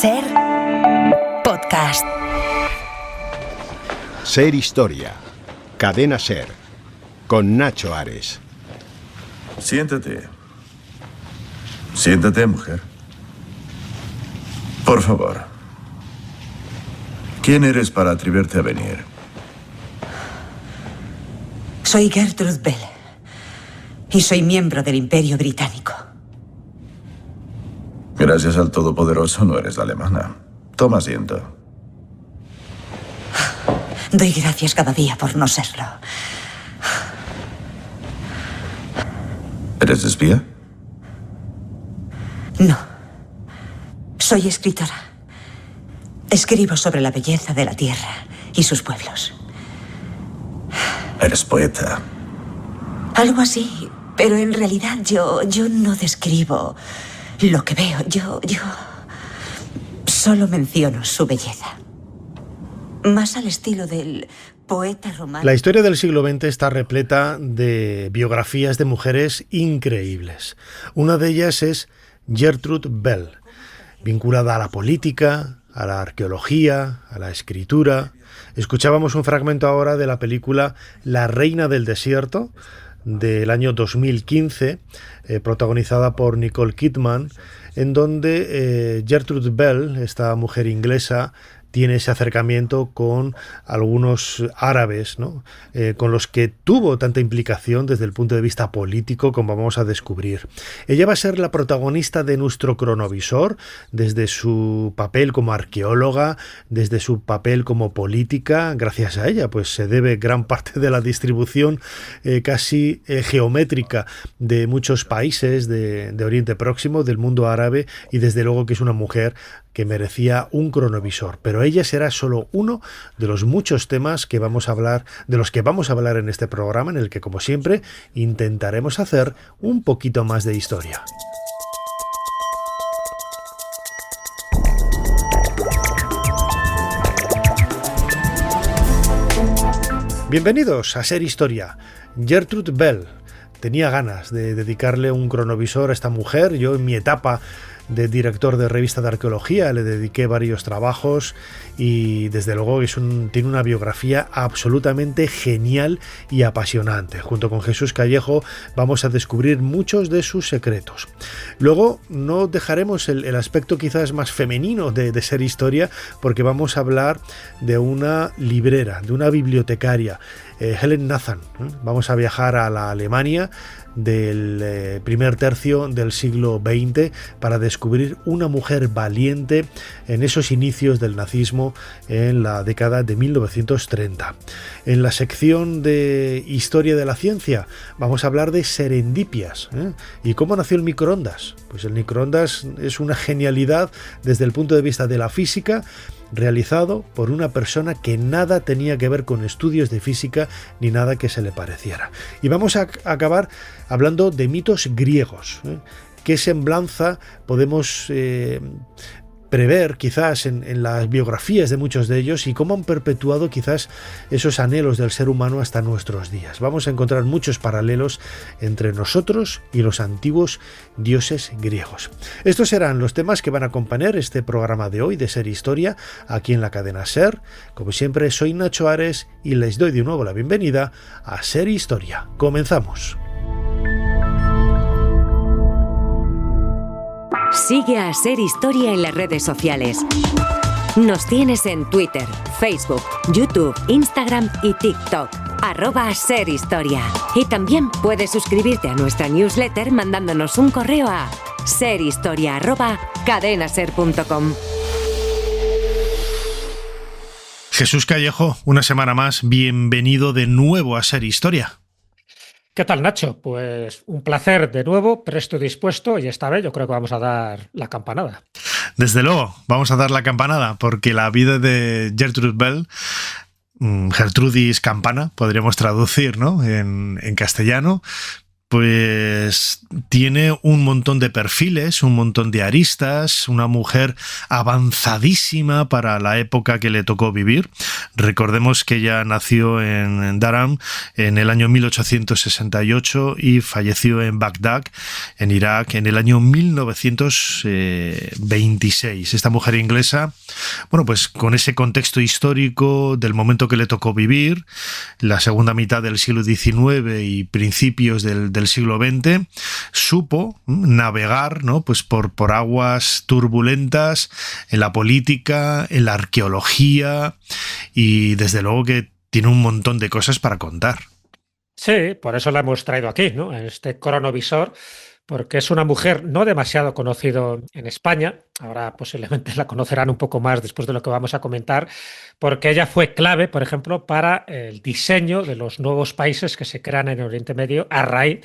Ser podcast. Ser Historia. Cadena Ser. Con Nacho Ares. Siéntate. Siéntate, mujer. Por favor. ¿Quién eres para atreverte a venir? Soy Gertrude Bell. Y soy miembro del Imperio Británico. Gracias al Todopoderoso no eres alemana. Toma asiento. Doy gracias cada día por no serlo. ¿Eres espía? No. Soy escritora. Escribo sobre la belleza de la tierra y sus pueblos. Eres poeta. Algo así, pero en realidad yo no describo lo que veo. Yo solo menciono su belleza. Más al estilo del poeta romano. La historia del siglo XX está repleta de biografías de mujeres increíbles. Una de ellas es Gertrude Bell, vinculada a la política, a la arqueología, a la escritura. Escuchábamos un fragmento ahora de la película La Reina del Desierto, del año 2015, protagonizada por Nicole Kidman, en donde Gertrude Bell, esta mujer inglesa, tiene ese acercamiento con algunos árabes, ¿no? Con los que tuvo tanta implicación desde el punto de vista político, como vamos a descubrir. Ella va a ser la protagonista de nuestro cronovisor, desde su papel como arqueóloga, desde su papel como política. Gracias a ella, pues se debe gran parte de la distribución casi geométrica de muchos países de Oriente Próximo, del mundo árabe, y desde luego que es una mujer que merecía un cronovisor, pero ella será solo uno de los muchos temas que vamos a hablar, de los que vamos a hablar en este programa, en el que, como siempre, intentaremos hacer un poquito más de historia. Bienvenidos a Ser Historia. Gertrude Bell. Tenía ganas de dedicarle un cronovisor a esta mujer. Yo, en mi etapa de director de revista de arqueología, le dediqué varios trabajos y desde luego tiene una biografía absolutamente genial y apasionante. Junto con Jesús Callejo vamos a descubrir muchos de sus secretos. Luego no dejaremos el aspecto quizás más femenino de Ser Historia, porque vamos a hablar de una librera, de una bibliotecaria, Helen Nathan. Vamos a viajar a la Alemania del primer tercio del siglo XX para descubrir una mujer valiente en esos inicios del nazismo en la década de 1930. En la sección de Historia de la Ciencia vamos a hablar de serendipias. ¿Y cómo nació el microondas? Pues el microondas es una genialidad desde el punto de vista de la física, realizado por una persona que nada tenía que ver con estudios de física ni nada que se le pareciera. Y vamos a acabar hablando de mitos griegos. ¿Qué semblanza podemos prever quizás en las biografías de muchos de ellos y cómo han perpetuado quizás esos anhelos del ser humano hasta nuestros días? Vamos a encontrar muchos paralelos entre nosotros y los antiguos dioses griegos. Estos serán los temas que van a acompañar este programa de hoy de Ser Historia, aquí en la cadena Ser. Como siempre, soy Nacho Ares y les doy de nuevo la bienvenida a Ser Historia. Comenzamos. Sigue a Ser Historia en las redes sociales. Nos tienes en Twitter, Facebook, YouTube, Instagram y TikTok. @SerHistoria. Y también puedes suscribirte a nuestra newsletter mandándonos un correo a serhistoria@cadenaser.com. Jesús Callejo, una semana más, bienvenido de nuevo a Ser Historia. ¿Qué tal, Nacho? Pues un placer de nuevo, presto y dispuesto, y esta vez yo creo que vamos a dar la campanada. Desde luego, vamos a dar la campanada, porque la vida de Gertrude Bell, Gertrudis Campana, podríamos traducir, ¿no?, en castellano, pues tiene un montón de perfiles, un montón de aristas, una mujer avanzadísima para la época que le tocó vivir. Recordemos que ella nació en Durham en el año 1868 y falleció en Bagdad, en Irak, en el año 1926. Esta mujer inglesa, bueno, pues con ese contexto histórico del momento que le tocó vivir, la segunda mitad del siglo XIX y principios del siglo XX, supo navegar, ¿no?, pues por aguas turbulentas en la política, en la arqueología, y desde luego que tiene un montón de cosas para contar. Sí, por eso la hemos traído aquí, ¿no?, en este cronovisor, porque es una mujer no demasiado conocida en España. Ahora posiblemente la conocerán un poco más después de lo que vamos a comentar, porque ella fue clave, por ejemplo, para el diseño de los nuevos países que se crean en Oriente Medio a raíz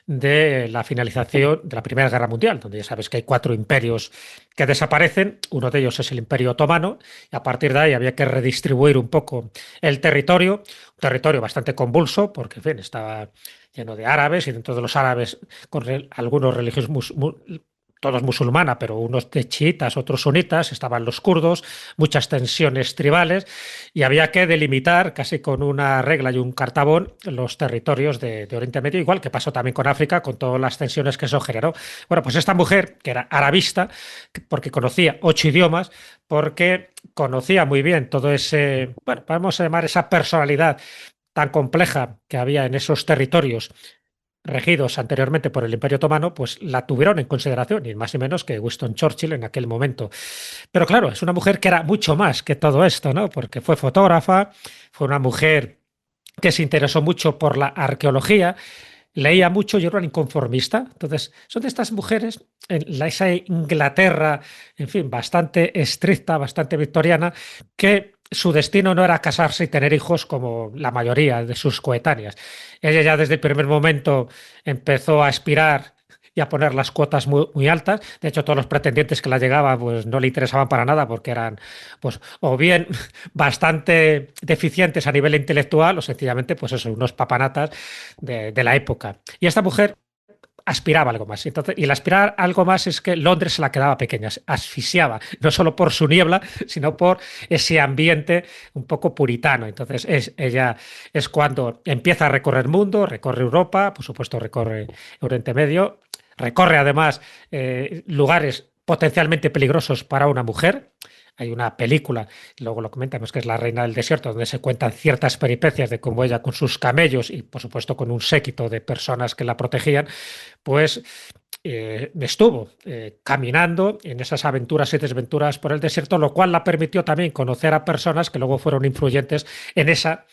de la finalización de la Primera Guerra Mundial, donde ya sabes que hay 4 imperios que desaparecen. Uno de ellos es el Imperio Otomano, y a partir de ahí había que redistribuir un poco el territorio, un territorio bastante convulso, porque en fin, estaba lleno de árabes, y dentro de los árabes con algunos religiosos todos musulmanas, pero unos de chiitas, otros sunitas, estaban los kurdos, muchas tensiones tribales, y había que delimitar casi con una regla y un cartabón los territorios de Oriente Medio, igual que pasó también con África, con todas las tensiones que eso generó. Bueno, pues esta mujer, que era arabista, porque conocía 8 idiomas, porque conocía muy bien todo ese, bueno, vamos a llamar esa personalidad tan compleja que había en esos territorios regidos anteriormente por el Imperio Otomano, pues la tuvieron en consideración, ni más ni menos que Winston Churchill en aquel momento. Pero claro, es una mujer que era mucho más que todo esto, ¿no? Porque fue fotógrafa, fue una mujer que se interesó mucho por la arqueología, leía mucho y era una inconformista. Entonces, son de estas mujeres en esa Inglaterra, en fin, bastante estricta, bastante victoriana, que su destino no era casarse y tener hijos como la mayoría de sus coetáneas. Ella ya desde el primer momento empezó a aspirar y a poner las cuotas muy, muy altas. De hecho, todos los pretendientes que la llegaban pues no le interesaban para nada, porque eran pues o bien bastante deficientes a nivel intelectual, o sencillamente pues eso, unos papanatas de la época. Y esta mujer aspiraba a algo más. Entonces, y el aspirar a algo más es que Londres se la quedaba pequeña, asfixiaba, no solo por su niebla, sino por ese ambiente un poco puritano. Entonces, ella es cuando empieza a recorrer el mundo, recorre Europa, por supuesto recorre Oriente Medio, recorre además lugares potencialmente peligrosos para una mujer. Hay una película, luego lo comentamos, que es La Reina del Desierto, donde se cuentan ciertas peripecias de cómo ella con sus camellos y por supuesto con un séquito de personas que la protegían, pues estuvo caminando en esas aventuras y desventuras por el desierto, lo cual la permitió también conocer a personas que luego fueron influyentes en esa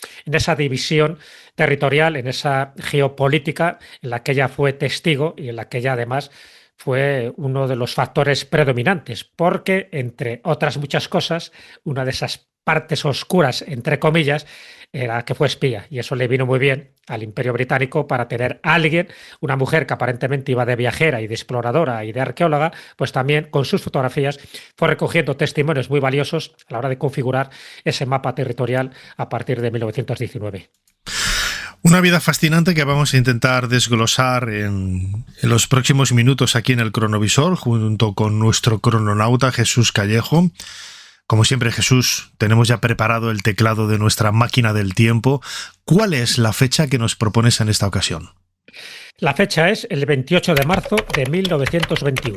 división territorial, en esa geopolítica en la que ella fue testigo y en la que ella además fue uno de los factores predominantes, porque, entre otras muchas cosas, una de esas partes oscuras, entre comillas, era que fue espía, y eso le vino muy bien al Imperio Británico para tener a alguien, una mujer que aparentemente iba de viajera y de exploradora y de arqueóloga, pues también con sus fotografías fue recogiendo testimonios muy valiosos a la hora de configurar ese mapa territorial a partir de 1919. Una vida fascinante que vamos a intentar desglosar en los próximos minutos aquí en el Cronovisor, junto con nuestro crononauta Jesús Callejo. Como siempre, Jesús, tenemos ya preparado el teclado de nuestra máquina del tiempo. ¿Cuál es la fecha que nos propones en esta ocasión? La fecha es el 28 de marzo de 1921.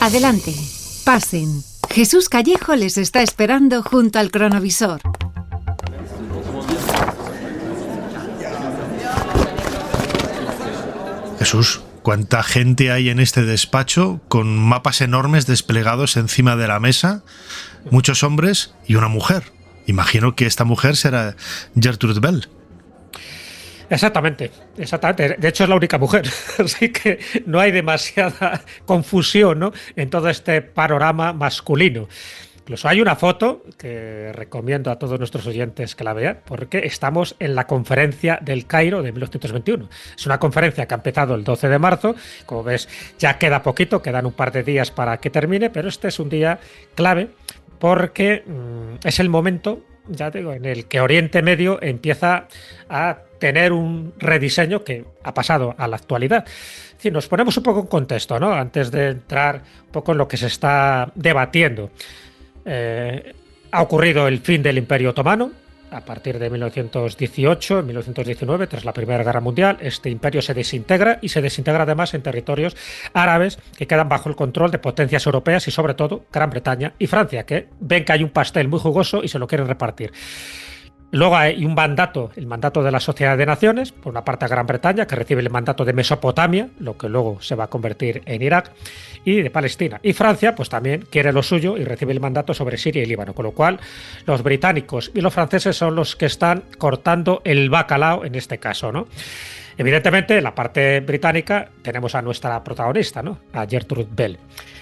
Adelante, pasen. Jesús Callejo les está esperando junto al cronovisor. Jesús, ¿cuánta gente hay en este despacho con mapas enormes desplegados encima de la mesa? Muchos hombres y una mujer. Imagino que esta mujer será Gertrude Bell. Exactamente. De hecho, es la única mujer, así que no hay demasiada confusión, ¿no?, en todo este panorama masculino. Incluso hay una foto que recomiendo a todos nuestros oyentes que la vean, porque estamos en la conferencia del Cairo de 1921. Es una conferencia que ha empezado el 12 de marzo. Como ves, ya queda poquito, quedan un par de días para que termine, pero este es un día clave porque es el momento, ya digo, en el que Oriente Medio empieza a tener un rediseño que ha pasado a la actualidad. Es decir, nos ponemos un poco en contexto, ¿no? Antes de entrar un poco en lo que se está debatiendo. Ha ocurrido el fin del Imperio Otomano a partir de 1918, 1919, tras la Primera Guerra Mundial. Este imperio se desintegra y se desintegra además en territorios árabes que quedan bajo el control de potencias europeas y sobre todo Gran Bretaña y Francia, que ven que hay un pastel muy jugoso y se lo quieren repartir. Luego hay un mandato, el mandato de la Sociedad de Naciones, por una parte a Gran Bretaña, que recibe el mandato de Mesopotamia, lo que luego se va a convertir en Irak, y de Palestina. Y Francia, pues también quiere lo suyo y recibe el mandato sobre Siria y Líbano, con lo cual los británicos y los franceses son los que están cortando el bacalao en este caso, ¿no? Evidentemente, en la parte británica tenemos a nuestra protagonista, ¿no? A Gertrude Bell.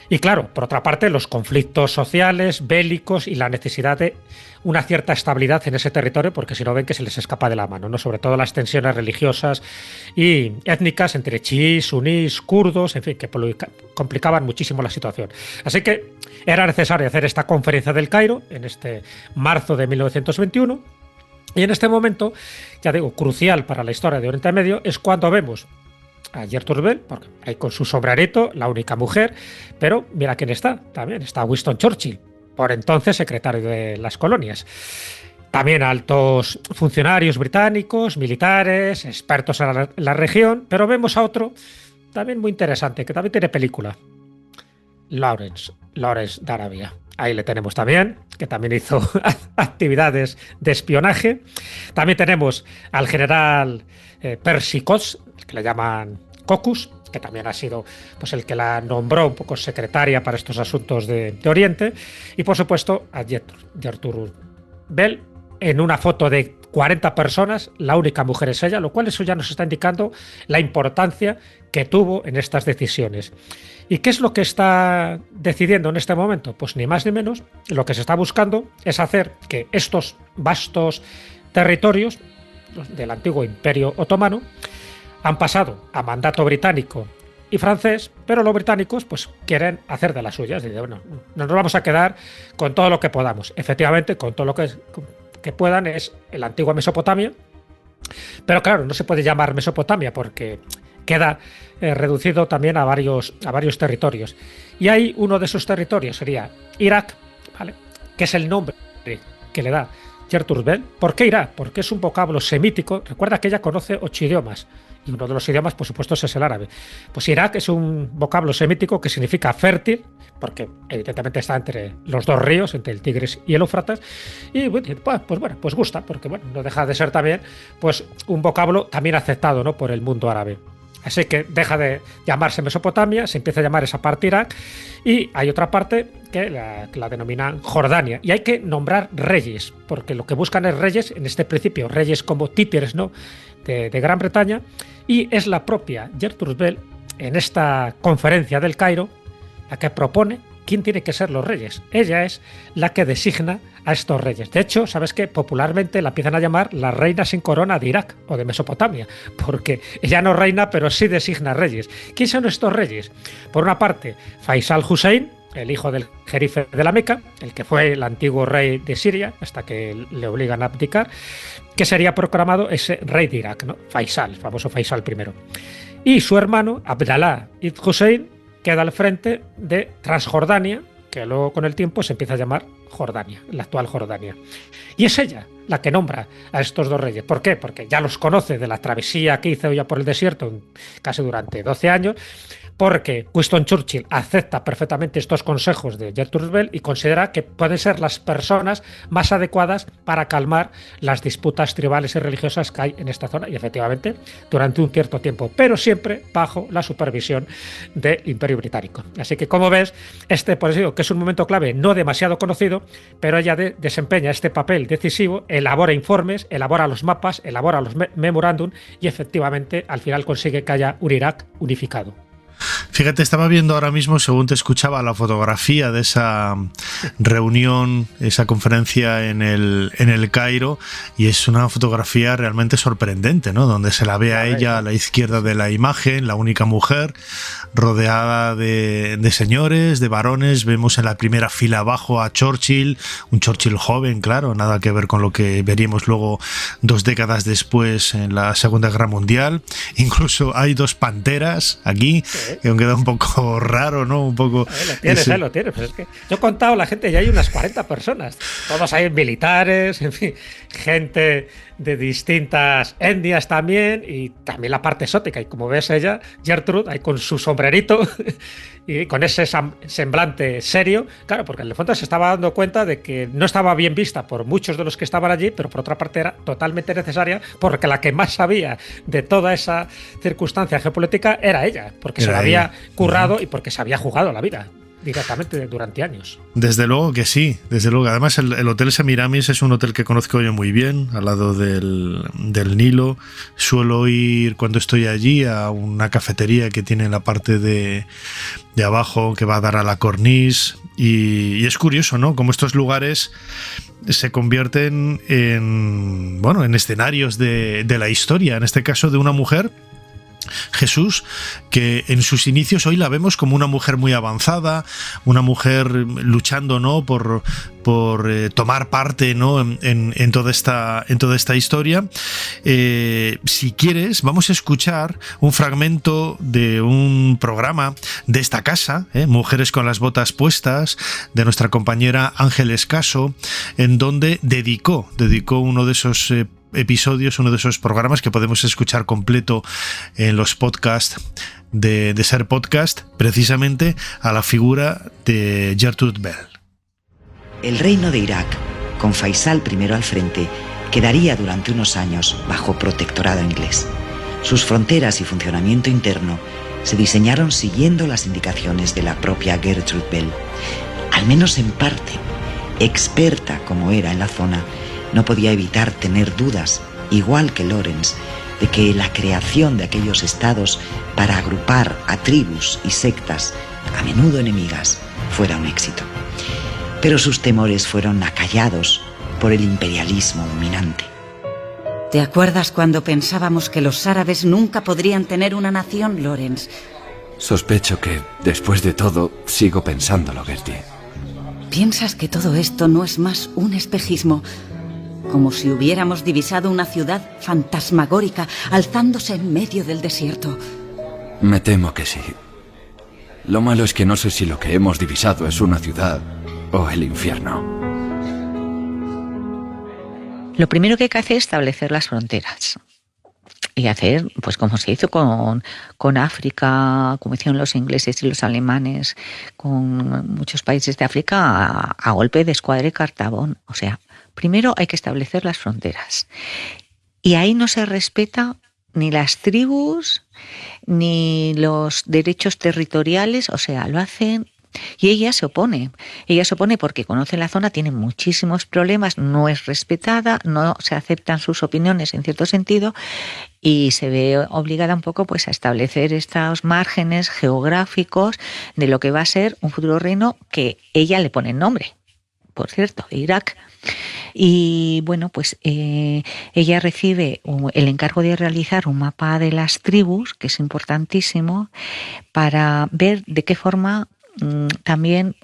Y claro, por otra parte, los conflictos sociales, bélicos y la necesidad de una cierta estabilidad en ese territorio, porque si no ven que se les escapa de la mano, ¿no? Sobre todo las tensiones religiosas y étnicas entre chiíes, sunís, kurdos, en fin, que complicaban muchísimo la situación. Así que era necesario hacer esta conferencia del Cairo en este marzo de 1921. Y en este momento, ya digo, crucial para la historia de Oriente Medio, es cuando vemos a Gertrude Bell, porque ahí con su sombrerito, la única mujer, pero mira quién está, también está Winston Churchill, por entonces secretario de las colonias. También altos funcionarios británicos, militares, expertos en la región, pero vemos a otro también muy interesante, que también tiene película, Lawrence de Arabia. Ahí le tenemos también, que también hizo actividades de espionaje. También tenemos al general Percy Cox, que le llaman Cocus, que también ha sido pues, el que la nombró un poco secretaria para estos asuntos de Oriente. Y por supuesto a Gertrude Bell, en una foto de 40 personas, la única mujer es ella, lo cual eso ya nos está indicando la importancia que tuvo en estas decisiones. ¿Y qué es lo que está decidiendo en este momento? Pues ni más ni menos, lo que se está buscando es hacer que estos vastos territorios del antiguo Imperio Otomano han pasado a mandato británico y francés, pero los británicos pues quieren hacer de las suyas. Dicen, bueno, no nos vamos a quedar con todo lo que podamos. Efectivamente, con todo lo que puedan es la antigua Mesopotamia, pero claro, no se puede llamar Mesopotamia porque queda reducido también a varios territorios. Y hay uno de esos territorios, sería Irak, ¿vale? Que es el nombre que le da Gertrude Bell. ¿Por qué Irak? Porque es un vocablo semítico. Recuerda que ella conoce 8 idiomas. Y uno de los idiomas, por supuesto, es el árabe. Pues Irak es un vocablo semítico que significa fértil, porque evidentemente está entre los dos ríos, entre el Tigris y el Éufrates. Y pues gusta, porque bueno, no deja de ser también pues un vocablo también aceptado, ¿no? Por el mundo árabe. Así que deja de llamarse Mesopotamia, se empieza a llamar esa parte Irak, y hay otra parte que la denominan Jordania. Y hay que nombrar reyes, porque lo que buscan es reyes, en este principio, reyes como títeres, ¿no? de Gran Bretaña, y es la propia Gertrude Bell, en esta conferencia del Cairo, la que propone quién tiene que ser los reyes. Ella es la que designa a estos reyes. De hecho, ¿sabes qué? Popularmente la empiezan a llamar la reina sin corona de Irak o de Mesopotamia, porque ella no reina, pero sí designa reyes. ¿Quiénes son estos reyes? Por una parte, Faisal Hussein, el hijo del jerife de la Meca, el que fue el antiguo rey de Siria, hasta que le obligan a abdicar, que sería proclamado ese rey de Irak, ¿no? Faisal, el famoso Faisal I. Y su hermano, Abdallah ibn Hussein, queda al frente de Transjordania, que luego con el tiempo se empieza a llamar Jordania, la actual Jordania. Y es ella la que nombra a estos dos reyes. ¿Por qué? Porque ya los conoce de la travesía que hizo ella por el desierto casi durante 12 años, porque Winston Churchill acepta perfectamente estos consejos de Gertrude Bell y considera que pueden ser las personas más adecuadas para calmar las disputas tribales y religiosas que hay en esta zona, y efectivamente durante un cierto tiempo, pero siempre bajo la supervisión del Imperio Británico. Así que, como ves, por eso digo que es un momento clave no demasiado conocido, pero ella desempeña este papel decisivo, elabora informes, elabora los mapas, elabora los memorándum y efectivamente al final consigue que haya un Irak unificado. Fíjate, estaba viendo ahora mismo, según te escuchaba, la fotografía de esa reunión, esa conferencia en el Cairo, y es una fotografía realmente sorprendente, ¿no? Donde se la ve a ella a la izquierda de la imagen, la única mujer, rodeada de señores, de varones. Vemos en la primera fila abajo a Churchill, un Churchill joven, claro, nada que ver con lo que veríamos luego 2 décadas después en la Segunda Guerra Mundial. Incluso hay 2 panteras aquí, que aunque queda un poco raro, ¿no? Un poco... Lo tienes. Pues es que yo he contado la gente, ya hay unas 40 personas. Todos hay militares, en fin, gente de distintas etnias también, y también la parte exótica. Y como ves ella, Gertrude, ahí con su sombrerito y con ese semblante serio, claro, porque en el fondo se estaba dando cuenta de que no estaba bien vista por muchos de los que estaban allí, pero por otra parte era totalmente necesaria, porque la que más sabía de toda esa circunstancia geopolítica era ella, porque se la había currado y porque se había jugado la vida directamente durante años. Desde luego que sí, desde luego. Además el Hotel Semiramis es un hotel que conozco yo muy bien, al lado del Nilo. Suelo ir cuando estoy allí a una cafetería que tiene en la parte de abajo, que va a dar a la corniche, y es curioso, ¿no? Cómo estos lugares se convierten en escenarios de la historia, en este caso de una mujer, Jesús, que en sus inicios hoy la vemos como una mujer muy avanzada, una mujer luchando, ¿no?, por tomar parte, ¿no?, en toda esta historia. Si quieres, vamos a escuchar un fragmento de un programa de esta casa, Mujeres con las botas puestas, de nuestra compañera Ángeles Caso, en donde dedicó uno de esos episodios, uno de esos programas que podemos escuchar completo en los podcasts de Ser Podcast, precisamente a la figura de Gertrude Bell. El reino de Irak, con Faisal I al frente, quedaría durante unos años bajo protectorado inglés. Sus fronteras y funcionamiento interno se diseñaron siguiendo las indicaciones de la propia Gertrude Bell. Al menos en parte, experta como era en la zona, no podía evitar tener dudas, igual que Lawrence, de que la creación de aquellos estados para agrupar a tribus y sectas, a menudo enemigas, fuera un éxito. Pero sus temores fueron acallados por el imperialismo dominante. ¿Te acuerdas cuando pensábamos que los árabes nunca podrían tener una nación, Lawrence? Sospecho que, después de todo, sigo pensándolo, Gertie. ¿Piensas que todo esto no es más un espejismo? Como si hubiéramos divisado una ciudad fantasmagórica alzándose en medio del desierto. Me temo que sí. Lo malo es que no sé si lo que hemos divisado es una ciudad o el infierno. Lo primero que hay que hacer es establecer las fronteras. Y hacer, pues como se hizo con África, como hicieron los ingleses y los alemanes, con muchos países de África, a golpe de escuadra y cartabón. O sea, primero hay que establecer las fronteras. Y ahí no se respeta ni las tribus, ni los derechos territoriales, o sea, lo hacen. Y ella se opone porque conoce la zona, tiene muchísimos problemas, no es respetada, no se aceptan sus opiniones en cierto sentido, y se ve obligada un poco pues a establecer estos márgenes geográficos de lo que va a ser un futuro reino que ella le pone nombre, por cierto, Irak. Y bueno, pues ella recibe el encargo de realizar un mapa de las tribus, que es importantísimo, para ver de qué forma también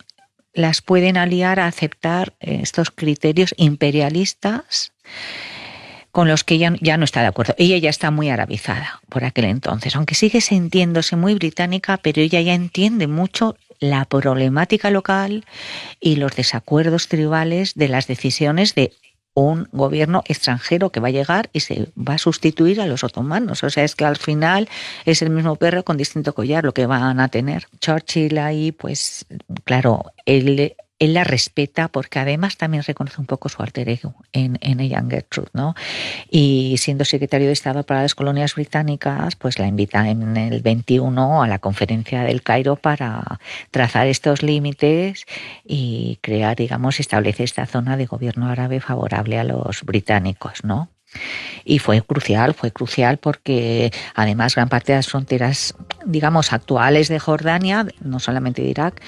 las pueden aliar a aceptar estos criterios imperialistas con los que ella ya no está de acuerdo. Ella ya está muy arabizada por aquel entonces, aunque sigue sintiéndose muy británica, pero ella ya entiende mucho la problemática local y los desacuerdos tribales de las decisiones de un gobierno extranjero que va a llegar y se va a sustituir a los otomanos. O sea, es que al final es el mismo perro con distinto collar lo que van a tener. Churchill ahí, pues claro, él la respeta porque además también reconoce un poco su alter ego en ella, en Gertrude, ¿no? Y siendo secretario de Estado para las colonias británicas, pues la invita en el 21 a la conferencia del Cairo para trazar estos límites y crear, digamos, establecer esta zona de gobierno árabe favorable a los británicos, ¿no? Y fue crucial porque además gran parte de las fronteras, digamos, actuales de Jordania, no solamente de Irak,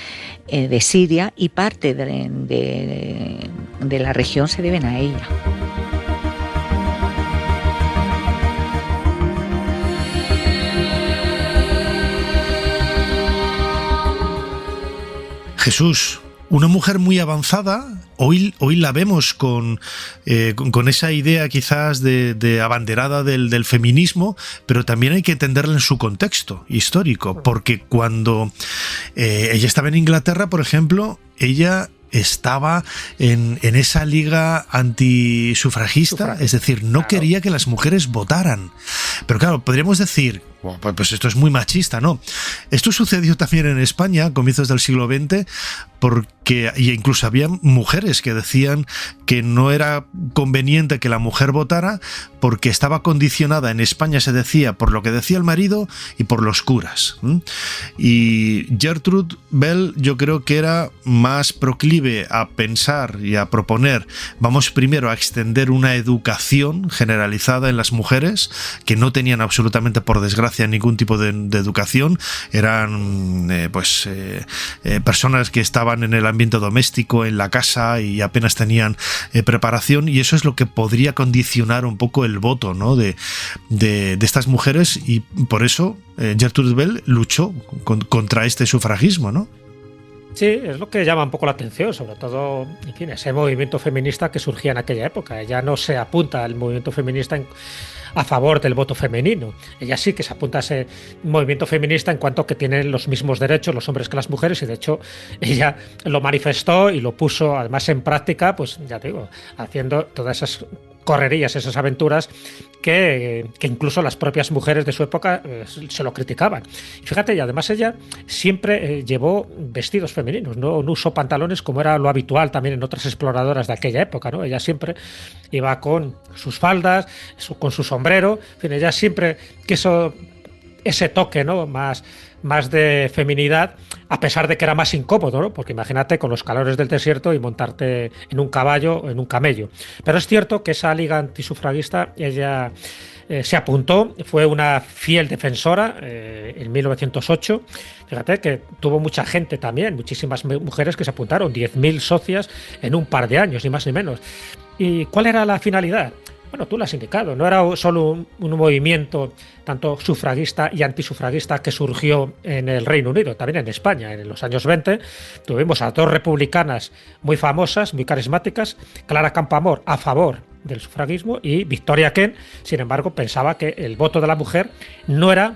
de Siria y parte de la región se deben a ella. Jesús, una mujer muy avanzada. Hoy la vemos con esa idea quizás de abanderada del feminismo, pero también hay que entenderla en su contexto histórico, porque cuando ella estaba en Inglaterra, por ejemplo, ella estaba en esa liga antisufragista, es decir, no quería que las mujeres votaran. Pero claro, podríamos decir, pues esto es muy machista, ¿no? Esto sucedió también en España a comienzos del siglo XX, porque incluso había mujeres que decían que no era conveniente que la mujer votara porque estaba condicionada, en España se decía, por lo que decía el marido y por los curas. Y Gertrude Bell yo creo que era más proclive a pensar y a proponer, vamos primero a extender una educación generalizada en las mujeres, que no tenían absolutamente, por desgracia, ningún tipo de educación, eran personas que estaban en el ambiente doméstico, en la casa, y apenas tenían preparación, y eso es lo que podría condicionar un poco el voto, ¿no?, de estas mujeres, y por eso Gertrude Bell luchó contra este sufragismo, ¿no? Sí, es lo que llama un poco la atención, sobre todo, en fin, ese movimiento feminista que surgía en aquella época. Ella no se apunta al movimiento feminista a favor del voto femenino. Ella sí que se apunta a ese movimiento feminista en cuanto que tienen los mismos derechos los hombres que las mujeres, y de hecho ella lo manifestó y lo puso además en práctica, pues ya te digo, haciendo todas esas correrías, esas aventuras que incluso las propias mujeres de su época se lo criticaban. Y fíjate, y además ella siempre llevó vestidos femeninos, no usó pantalones como era lo habitual también en otras exploradoras de aquella época, ¿no? Ella siempre iba con sus faldas, con su sombrero, en fin, ella siempre quiso ese toque, ¿no?, más de feminidad, a pesar de que era más incómodo, ¿no? Porque imagínate con los calores del desierto y montarte en un caballo o en un camello. Pero es cierto que esa liga antisufragista, ella se apuntó, fue una fiel defensora en 1908. Fíjate que tuvo mucha gente también, muchísimas mujeres que se apuntaron, 10.000 socias en un par de años, ni más ni menos. ¿Y cuál era la finalidad? Bueno, tú lo has indicado, no era solo un movimiento tanto sufragista y antisufragista que surgió en el Reino Unido, también en España. En los años 20 tuvimos a dos republicanas muy famosas, muy carismáticas, Clara Campoamor a favor del sufragismo y Victoria Kent, sin embargo, pensaba que el voto de la mujer no era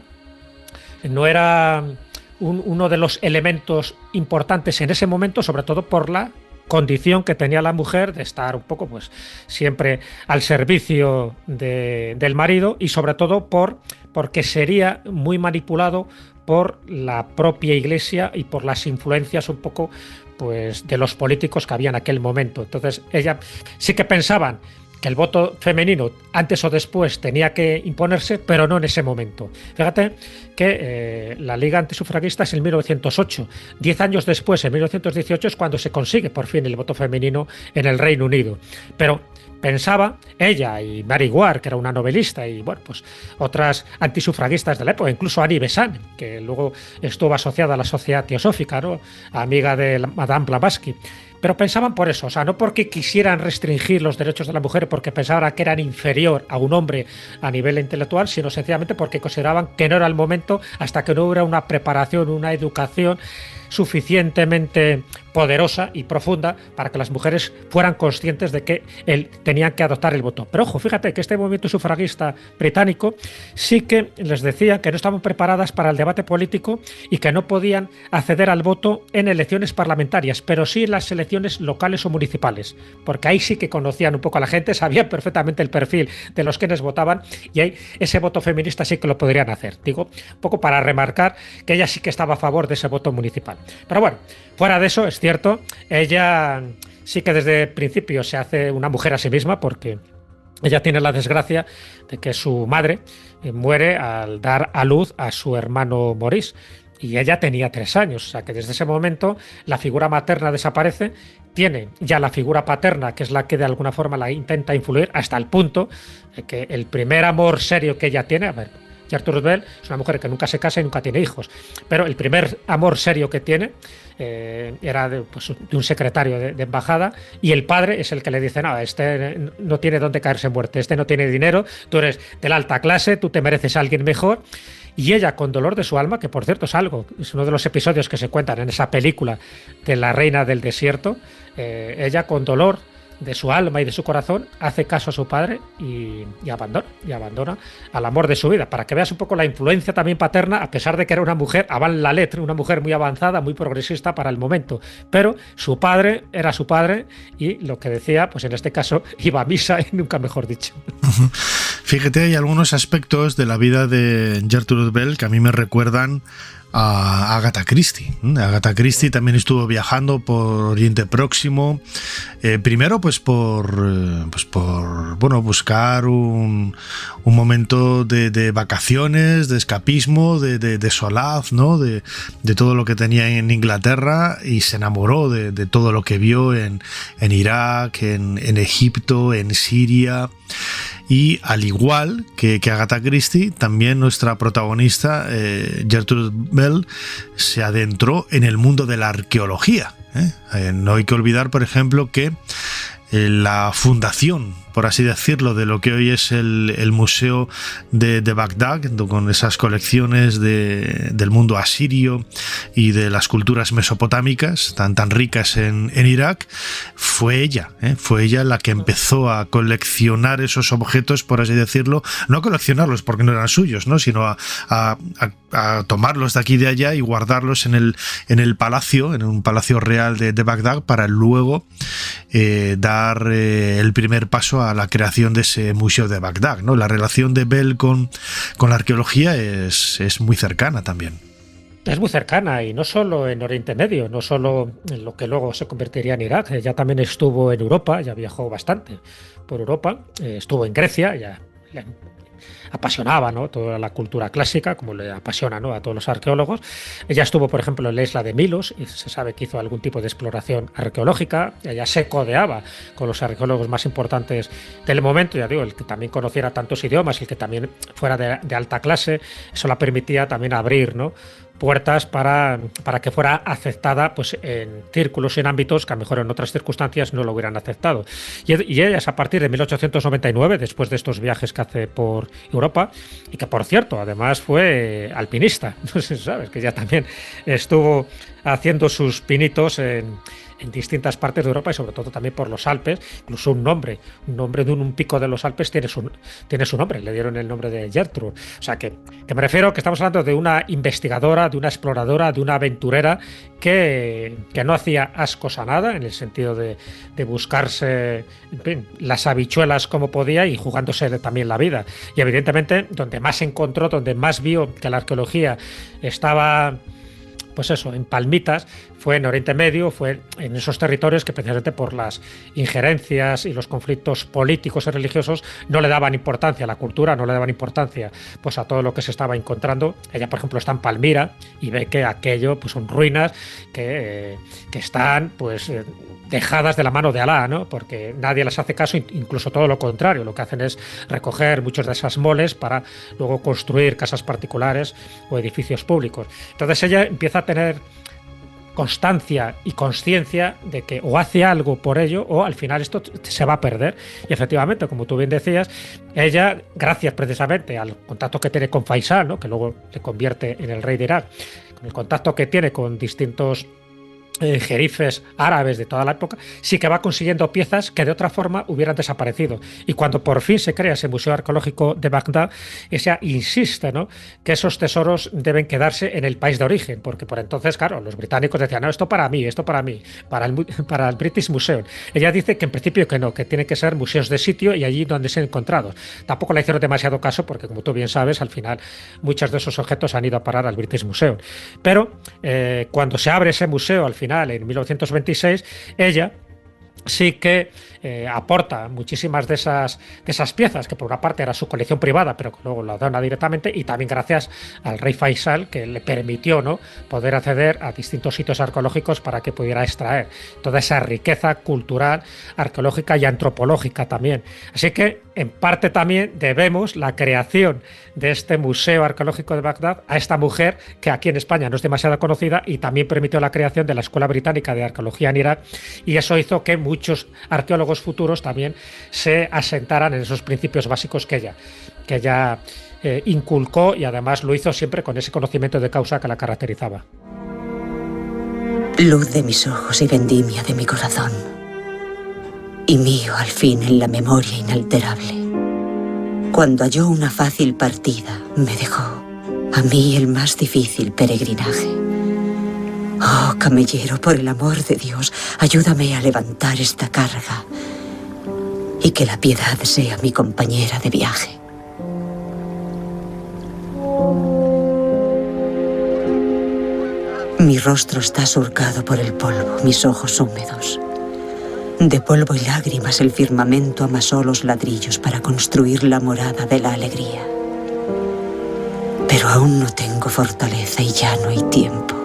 uno de los elementos importantes en ese momento, sobre todo por la condición que tenía la mujer de estar un poco, pues, siempre al servicio del marido, y sobre todo porque sería muy manipulado por la propia Iglesia y por las influencias un poco, pues, de los políticos que había en aquel momento. Entonces, ella sí que pensaban que el voto femenino antes o después tenía que imponerse, pero no en ese momento. Fíjate que la Liga Antisufragista es en 1908. 10 años después, en 1918, es cuando se consigue por fin el voto femenino en el Reino Unido. Pero pensaba ella y Mary Ward, que era una novelista, y bueno, pues otras antisufragistas de la época, incluso Annie Besant, que luego estuvo asociada a la Sociedad Teosófica, ¿no?, amiga de Madame Blavatsky. Pero pensaban por eso, o sea, no porque quisieran restringir los derechos de la mujer, porque pensaban que eran inferior a un hombre a nivel intelectual, sino sencillamente porque consideraban que no era el momento hasta que no hubiera una preparación, una educación suficientemente poderosa y profunda para que las mujeres fueran conscientes de que tenían que adoptar el voto. Pero ojo, fíjate que este movimiento sufragista británico sí que les decía que no estaban preparadas para el debate político y que no podían acceder al voto en elecciones parlamentarias, pero sí en las elecciones locales o municipales, porque ahí sí que conocían un poco a la gente, sabían perfectamente el perfil de los quienes votaban, y ahí ese voto feminista sí que lo podrían hacer. Digo, un poco para remarcar que ella sí que estaba a favor de ese voto municipal. Pero bueno, fuera de eso, es cierto, ella sí que desde el principio se hace una mujer a sí misma, porque ella tiene la desgracia de que su madre muere al dar a luz a su hermano Maurice, y ella tenía 3 años, o sea que desde ese momento la figura materna desaparece tiene ya la figura paterna, que es la que de alguna forma la intenta influir, hasta el punto de que el primer amor serio que ella tiene, a ver, Gertrude Bell es una mujer que nunca se casa y nunca tiene hijos, pero el primer amor serio que tiene era de un secretario de embajada, y el padre es el que le dice: no, este no tiene dónde caerse muerte, este no tiene dinero, tú eres de la alta clase, tú te mereces a alguien mejor. Y ella, con dolor de su alma, que por cierto es uno de los episodios que se cuentan en esa película de La Reina del Desierto, ella con dolor de su alma y de su corazón hace caso a su padre y abandona al amor de su vida, para que veas un poco la influencia también paterna, a pesar de que era una mujer avant la lettre, una mujer muy avanzada, muy progresista para el momento, pero su padre era su padre, y lo que decía, pues en este caso iba a misa, y nunca mejor dicho. Fíjate, hay algunos aspectos de la vida de Gertrude Bell que a mí me recuerdan a Agatha Christie. Agatha Christie también estuvo viajando por Oriente Próximo, primero pues por buscar un momento de vacaciones, de escapismo, de solaz, ¿no? de todo lo que tenía en Inglaterra, y se enamoró de todo lo que vio en Irak, en Egipto, en Siria. Y al igual que Agatha Christie, también nuestra protagonista, Gertrude Bell, se adentró en el mundo de la arqueología. No hay que olvidar, por ejemplo, que la fundación, por así decirlo, de lo que hoy es el Museo de Bagdad, con esas colecciones del mundo asirio y de las culturas mesopotámicas tan ricas en Irak, fue ella la que empezó a coleccionar esos objetos, por así decirlo, no a coleccionarlos porque no eran suyos, ¿no? Sino a tomarlos de aquí y de allá y guardarlos en un palacio real de Bagdad, para luego dar el primer paso a la creación de ese museo de Bagdad, ¿no? La relación de Bell con la arqueología es muy cercana también. Es muy cercana, y no solo en Oriente Medio, no solo en lo que luego se convertiría en Irak. Ella también estuvo en Europa, ya viajó bastante por Europa, estuvo en Grecia, ya le apasionaba, ¿no?, toda la cultura clásica, como le apasiona, ¿no?, a todos los arqueólogos. Ella estuvo, por ejemplo, en la isla de Milos, y se sabe que hizo algún tipo de exploración arqueológica. Ella se codeaba con los arqueólogos más importantes del momento, ya digo, el que también conociera tantos idiomas, el que también fuera de alta clase. Eso la permitía también abrir, ¿no?, puertas para que fuera aceptada, pues, en círculos y en ámbitos que a lo mejor en otras circunstancias no lo hubieran aceptado. Y ella es a partir de 1899, después de estos viajes que hace por Europa, y que, por cierto, además fue alpinista. No sé si sabes que ella también estuvo haciendo sus pinitos en distintas partes de Europa, y sobre todo también por los Alpes. Incluso un nombre de un pico de los Alpes tiene su nombre, le dieron el nombre de Gertrude. O sea que me refiero que estamos hablando de una investigadora, de una exploradora, de una aventurera que no hacía ascos a nada, en el sentido de buscarse, en fin, las habichuelas como podía, y jugándose también la vida. Y evidentemente donde más encontró, donde más vio que la arqueología estaba, pues eso, en palmitas, fue en Oriente Medio, fue en esos territorios que, precisamente por las injerencias y los conflictos políticos y religiosos, no le daban importancia a la cultura, no le daban importancia, pues, a todo lo que se estaba encontrando. Ella, por ejemplo, está en Palmira y ve que aquello, pues, son ruinas que están, pues, dejadas de la mano de Alá, ¿no?, porque nadie les hace caso, incluso todo lo contrario. Lo que hacen es recoger muchas de esas moles para luego construir casas particulares o edificios públicos. Entonces ella empieza a tener constancia y conciencia de que o hace algo por ello, o al final esto se va a perder. Y efectivamente, como tú bien decías, ella, gracias precisamente al contacto que tiene con Faisal, ¿no?, que luego le convierte en el rey de Irak, con el contacto que tiene con distintos jerifes árabes de toda la época, sí que va consiguiendo piezas que de otra forma hubieran desaparecido. Y cuando por fin se crea ese Museo Arqueológico de Bagdad, ella insiste, ¿no?, que esos tesoros deben quedarse en el país de origen, porque por entonces, claro, los británicos decían: no, esto para mí, para el British Museum. Ella dice que en principio que no, que tienen que ser museos de sitio y allí donde sean encontrados. Tampoco le hicieron demasiado caso, porque, como tú bien sabes, al final muchos de esos objetos han ido a parar al British Museum. Pero cuando se abre ese museo al final, en 1926, ella sí que aporta muchísimas de esas piezas, que por una parte era su colección privada, pero que luego la dona directamente, y también gracias al rey Faisal, que le permitió, ¿no?, poder acceder a distintos sitios arqueológicos para que pudiera extraer toda esa riqueza cultural, arqueológica y antropológica también. Así que, en parte también debemos la creación de este Museo Arqueológico de Bagdad a esta mujer, que aquí en España no es demasiado conocida, y también permitió la creación de la Escuela Británica de Arqueología en Irak, y eso hizo que muchos arqueólogos futuros también se asentaran en esos principios básicos que ella inculcó, y además lo hizo siempre con ese conocimiento de causa que la caracterizaba. Luz de mis ojos y vendimia de mi corazón, y mío al fin en la memoria inalterable. Cuando halló una fácil partida, me dejó a mí el más difícil peregrinaje. Oh, camellero, por el amor de Dios, ayúdame a levantar esta carga, y que la piedad sea mi compañera de viaje. Mi rostro está surcado por el polvo, mis ojos húmedos. De polvo y lágrimas el firmamento amasó los ladrillos para construir la morada de la alegría. Pero aún no tengo fortaleza y ya no hay tiempo.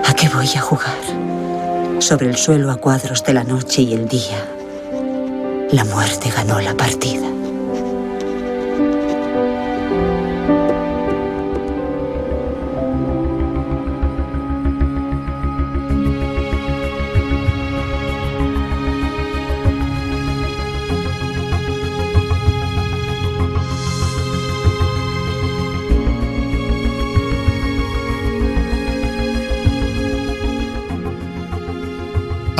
¿A qué voy a jugar? Sobre el suelo a cuadros de la noche y el día, la muerte ganó la partida.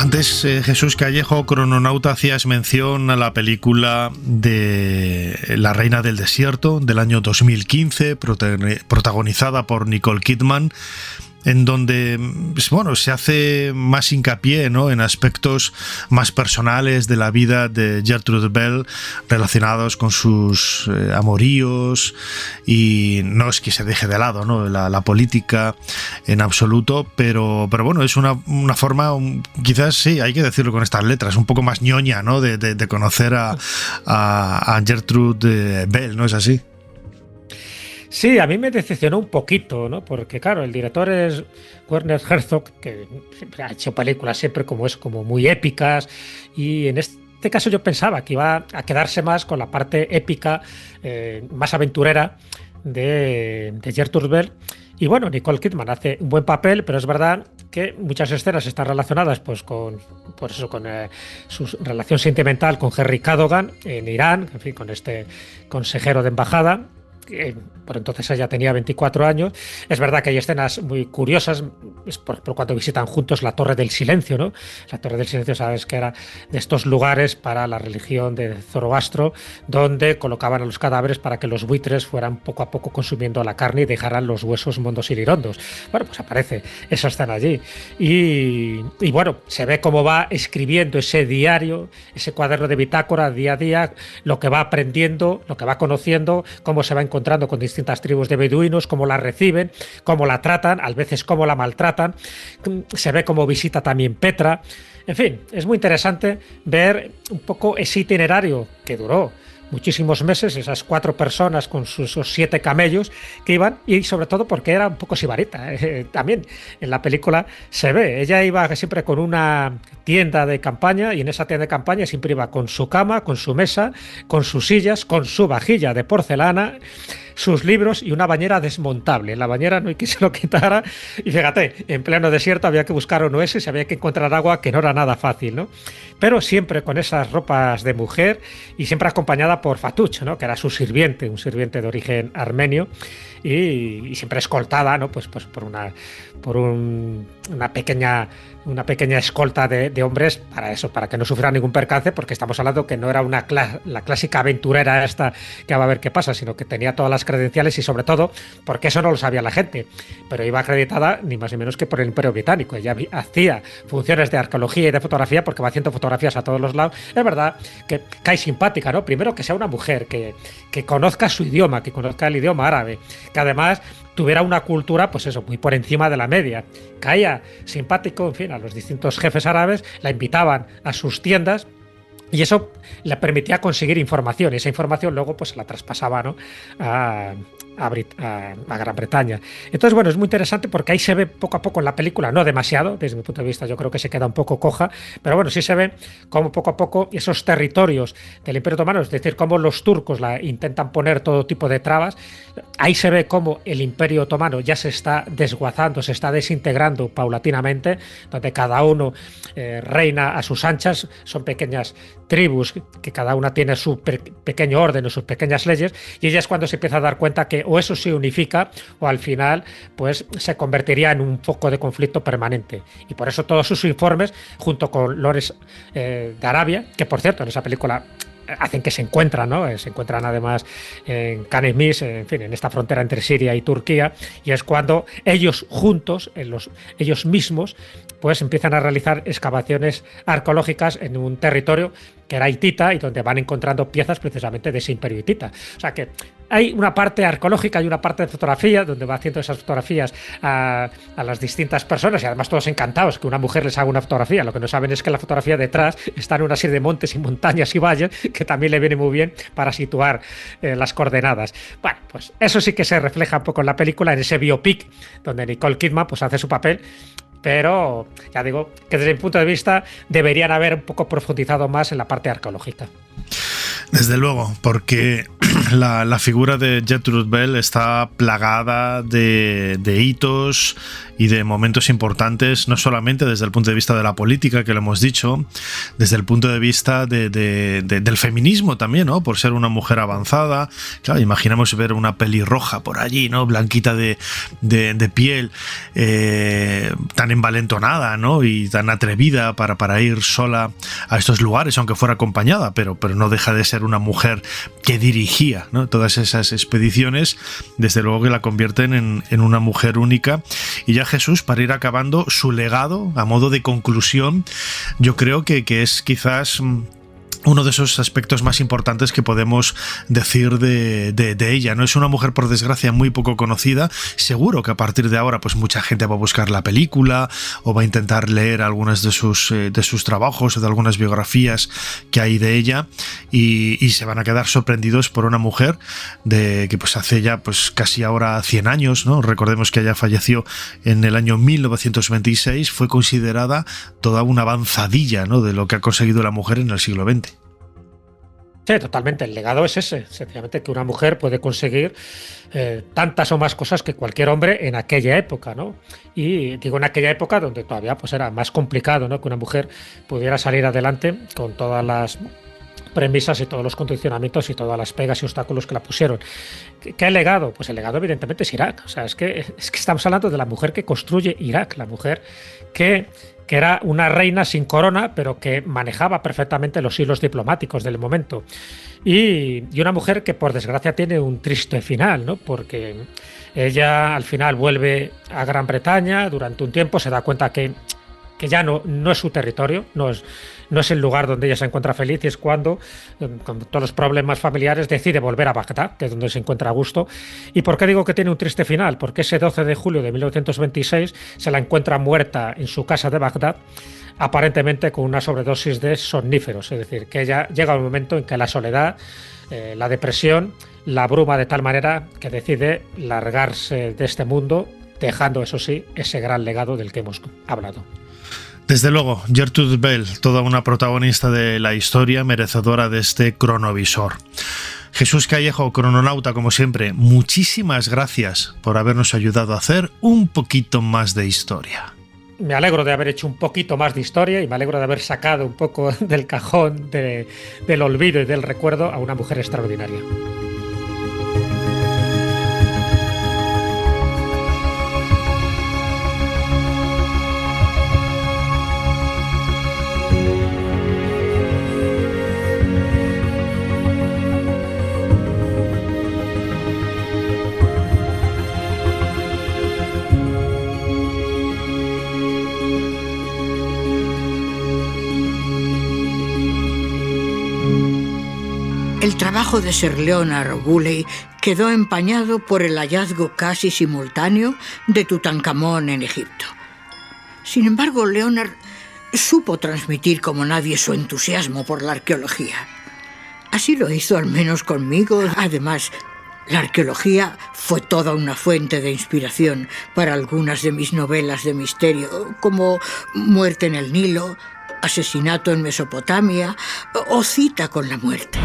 Antes, Jesús Callejo, crononauta, hacías mención a la película de La Reina del Desierto del año 2015, protagonizada por Nicole Kidman, en donde, bueno, se hace más hincapié, ¿no?, en aspectos más personales de la vida de Gertrude Bell relacionados con sus amoríos, y no es que se deje de lado, ¿no?, la política en absoluto, pero bueno, es una forma, quizás sí, hay que decirlo con estas letras, un poco más ñoña, ¿no?, de conocer a Gertrude Bell, ¿no es así? Sí, a mí me decepcionó un poquito, ¿no? Porque claro, el director es Werner Herzog, que siempre ha hecho películas siempre como muy épicas, y en este caso yo pensaba que iba a quedarse más con la parte épica, más aventurera de Gertrude Bell. Y bueno, Nicole Kidman hace un buen papel, pero es verdad que muchas escenas están relacionadas pues con su relación sentimental con Henry Cadogan en Irán, en fin, con este consejero de embajada. Por entonces ella tenía 24 años. Es verdad que hay escenas muy curiosas, es por cuando visitan juntos la Torre del Silencio, ¿no? La Torre del Silencio, sabes que era de estos lugares para la religión de Zoroastro, donde colocaban a los cadáveres para que los buitres fueran poco a poco consumiendo la carne y dejaran los huesos mondos y lirondos. Bueno, pues aparece esa escena allí. Y bueno, se ve cómo va escribiendo ese diario, ese cuaderno de bitácora día a día, lo que va aprendiendo, lo que va conociendo, cómo se va encontrando con distintas tribus de beduinos, cómo la reciben, cómo la tratan, a veces cómo la maltratan. Se ve cómo visita también Petra. En fin, es muy interesante ver un poco ese itinerario que duró muchísimos meses, esas 4 personas con sus 7 camellos que iban, y sobre todo porque era un poco sibarita. También en la película se ve, ella iba siempre con una tienda de campaña, y en esa tienda de campaña siempre iba con su cama, con su mesa, con sus sillas, con su vajilla de porcelana, sus libros y una bañera desmontable. La bañera no hay quien se lo quitara, y fíjate, en pleno desierto había que buscar un oasis y había que encontrar agua, que no era nada fácil, ¿no? Pero siempre con esas ropas de mujer, y siempre acompañada por Fatuch, ¿no?, que era su sirviente, un sirviente de origen armenio, y siempre escoltada, ¿no?, pues por una pequeña escolta de hombres, para eso, para que no sufriera ningún percance, porque estamos hablando que no era la clásica aventurera esta que va a ver qué pasa, sino que tenía todas las credenciales y sobre todo porque eso no lo sabía la gente, pero iba acreditada ni más ni menos que por el Imperio Británico. Ella hacía funciones de arqueología y de fotografía porque va haciendo fotografías a todos los lados. Es verdad que cae simpática, ¿no? Primero que sea una mujer, que conozca su idioma, que conozca el idioma árabe, que además tuviera una cultura, pues eso, muy por encima de la media. Caía simpático, en fin, a los distintos jefes árabes, la invitaban a sus tiendas y eso le permitía conseguir información. Y esa información luego pues la traspasaba, ¿no?, a Gran Bretaña. Entonces, bueno, es muy interesante porque ahí se ve poco a poco en la película, no demasiado, desde mi punto de vista yo creo que se queda un poco coja, pero bueno, sí se ve cómo poco a poco esos territorios del Imperio Otomano, es decir, cómo los turcos la intentan poner todo tipo de trabas. Ahí se ve cómo el Imperio Otomano ya se está desguazando, se está desintegrando paulatinamente, donde cada uno reina a sus anchas, son pequeñas tribus que cada una tiene su pequeño orden o sus pequeñas leyes, y ella es cuando se empieza a dar cuenta que o eso se unifica o al final pues se convertiría en un foco de conflicto permanente. Y por eso todos sus informes, junto con Lores de Arabia, que por cierto en esa película hacen que se encuentran, ¿no? Se encuentran además en Khan Yunis, en fin, en esta frontera entre Siria y Turquía, y es cuando ellos juntos, ellos mismos, pues empiezan a realizar excavaciones arqueológicas en un territorio que era hitita y donde van encontrando piezas precisamente de ese imperio hitita. O sea que hay una parte arqueológica y una parte de fotografía donde va haciendo esas fotografías a las distintas personas y además todos encantados que una mujer les haga una fotografía. Lo que no saben es que la fotografía detrás está en una serie de montes y montañas y valles que también le viene muy bien para situar las coordenadas. Bueno, pues eso sí que se refleja un poco en la película, en ese biopic donde Nicole Kidman pues hace su papel, pero ya digo que desde mi punto de vista deberían haber un poco profundizado más en la parte arqueológica. Desde luego, porque la figura de Gertrude Bell está plagada de hitos y de momentos importantes, no solamente desde el punto de vista de la política, que lo hemos dicho, desde el punto de vista del feminismo también, ¿no? Por ser una mujer avanzada. Claro, imaginamos ver una pelirroja por allí, ¿no? Blanquita de piel, tan envalentonada, ¿no? Y tan atrevida para ir sola a estos lugares, aunque fuera acompañada, pero no deja de ser una mujer que dirigía, ¿no?, todas esas expediciones. Desde luego que la convierten en una mujer única. Y ya Jesús, para ir acabando, su legado, a modo de conclusión, yo creo que es quizás uno de esos aspectos más importantes que podemos decir de ella, ¿no? Es una mujer, por desgracia, muy poco conocida. Seguro que a partir de ahora pues mucha gente va a buscar la película o va a intentar leer algunas de sus trabajos o de algunas biografías que hay de ella y se van a quedar sorprendidos por una mujer que pues hace ya pues casi ahora 100 años, ¿no? Recordemos que ella falleció en el año 1926, fue considerada toda una avanzadilla, ¿no?, de lo que ha conseguido la mujer en el siglo XX. Sí, totalmente. El legado es ese, sencillamente que una mujer puede conseguir tantas o más cosas que cualquier hombre en aquella época, ¿no? Y digo en aquella época donde todavía pues era más complicado, ¿no?, que una mujer pudiera salir adelante con todas las premisas y todos los condicionamientos y todas las pegas y obstáculos que la pusieron. ¿Qué legado? Pues el legado evidentemente es Irak. O sea, es que estamos hablando de la mujer que construye Irak, la mujer que era una reina sin corona, pero que manejaba perfectamente los hilos diplomáticos del momento. Y una mujer que, por desgracia, tiene un triste final, ¿no? Porque ella al final vuelve a Gran Bretaña, durante un tiempo se da cuenta que ya no es su territorio, no es el lugar donde ella se encuentra feliz, y es cuando, con todos los problemas familiares, decide volver a Bagdad, que es donde se encuentra a gusto. ¿Y por qué digo que tiene un triste final? Porque ese 12 de julio de 1926 se la encuentra muerta en su casa de Bagdad, aparentemente con una sobredosis de somníferos. Es decir, que ella llega un momento en que la soledad, la depresión, la abruma de tal manera que decide largarse de este mundo, dejando, eso sí, ese gran legado del que hemos hablado. Desde luego, Gertrude Bell, toda una protagonista de la historia, merecedora de este cronovisor. Jesús Callejo, crononauta, como siempre, muchísimas gracias por habernos ayudado a hacer un poquito más de historia. Me alegro de haber hecho un poquito más de historia y me alegro de haber sacado un poco del cajón del olvido y del recuerdo a una mujer extraordinaria. El trabajo de Sir Leonard Woolley quedó empañado por el hallazgo casi simultáneo de Tutankamón en Egipto. Sin embargo, Leonard supo transmitir como nadie su entusiasmo por la arqueología. Así lo hizo al menos conmigo. Además, la arqueología fue toda una fuente de inspiración para algunas de mis novelas de misterio, como Muerte en el Nilo, Asesinato en Mesopotamia o Cita con la muerte.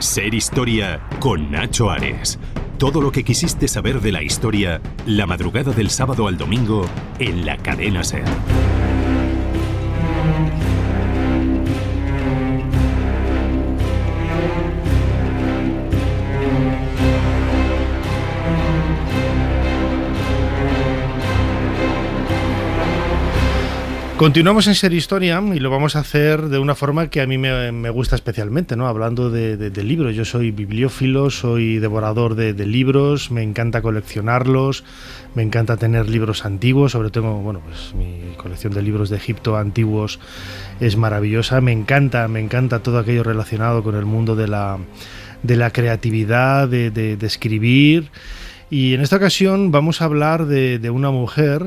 Ser Historia con Nacho Ares. Todo lo que quisiste saber de la historia, la madrugada del sábado al domingo en la cadena SER. Continuamos en Ser Historia y lo vamos a hacer de una forma que a mí me gusta especialmente, ¿no? Hablando de libros. Yo soy bibliófilo, soy devorador de libros, me encanta coleccionarlos, me encanta tener libros antiguos, sobre todo, bueno, pues mi colección de libros de Egipto antiguos es maravillosa. Me encanta todo aquello relacionado con el mundo de la creatividad, de escribir. Y en esta ocasión vamos a hablar de una mujer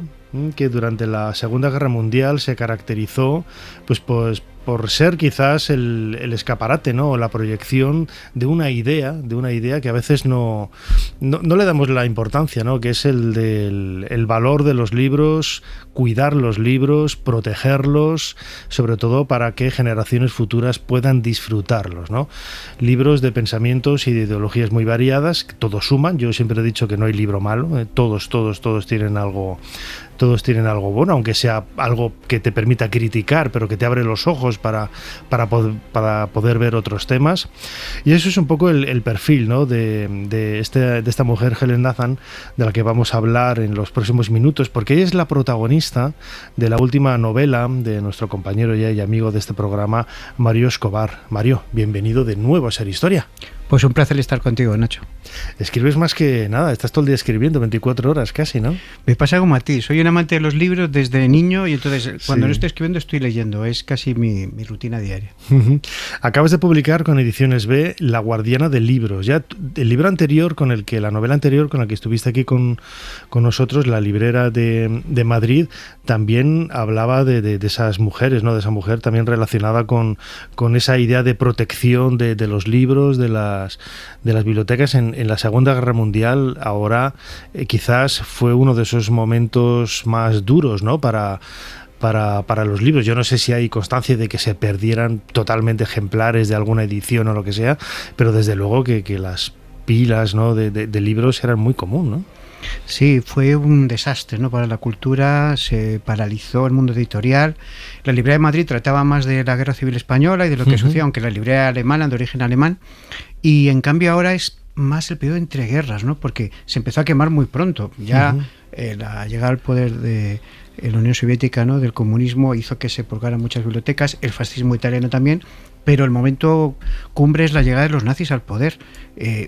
que durante la Segunda Guerra Mundial se caracterizó pues por ser quizás el escaparate, ¿no? O la proyección de una idea que a veces no le damos la importancia, ¿no? Que es el valor de los libros, cuidar los libros, protegerlos, sobre todo para que generaciones futuras puedan disfrutarlos, ¿no? Libros de pensamientos y de ideologías muy variadas, que todos suman. Yo siempre he dicho que no hay libro malo, todos tienen algo. Todos tienen algo bueno, aunque sea algo que te permita criticar, pero que te abre los ojos para poder ver otros temas. Y eso es un poco el perfil, ¿no? de esta mujer, Helen Nathan, de la que vamos a hablar en los próximos minutos, porque ella es la protagonista de la última novela de nuestro compañero ya y amigo de este programa, Mario Escobar. Mario, bienvenido de nuevo a Ser Historia. Pues un placer estar contigo, Nacho. Escribes más que nada, estás todo el día escribiendo, 24 horas casi, ¿no? Me pasa como a ti, soy un amante de los libros desde niño y entonces cuando no estoy escribiendo estoy leyendo, es casi mi rutina diaria. Acabas de publicar con Ediciones B La Guardiana de Libros. Ya el libro anterior la novela anterior con la que estuviste aquí con nosotros, La Librera de Madrid, también hablaba de esas mujeres, ¿no? De esa mujer también relacionada con esa idea de protección de los libros, de las bibliotecas en la Segunda Guerra Mundial. Ahora quizás fue uno de esos momentos más duros, ¿no? para los libros. Yo no sé si hay constancia de que se perdieran totalmente ejemplares de alguna edición o lo que sea, pero desde luego que las pilas, ¿no? de libros eran muy común, ¿no? Sí, fue un desastre, ¿no? Para la cultura, se paralizó el mundo editorial. La librería de Madrid trataba más de la Guerra Civil Española y de lo que sucedía, aunque la librería alemana, de origen alemán, y en cambio ahora es más el periodo entre guerras, ¿no? Porque se empezó a quemar muy pronto. Ya la llegada al poder de la Unión Soviética, ¿no? Del comunismo hizo que se purgaran muchas bibliotecas, el fascismo italiano también, pero el momento cumbre es la llegada de los nazis al poder.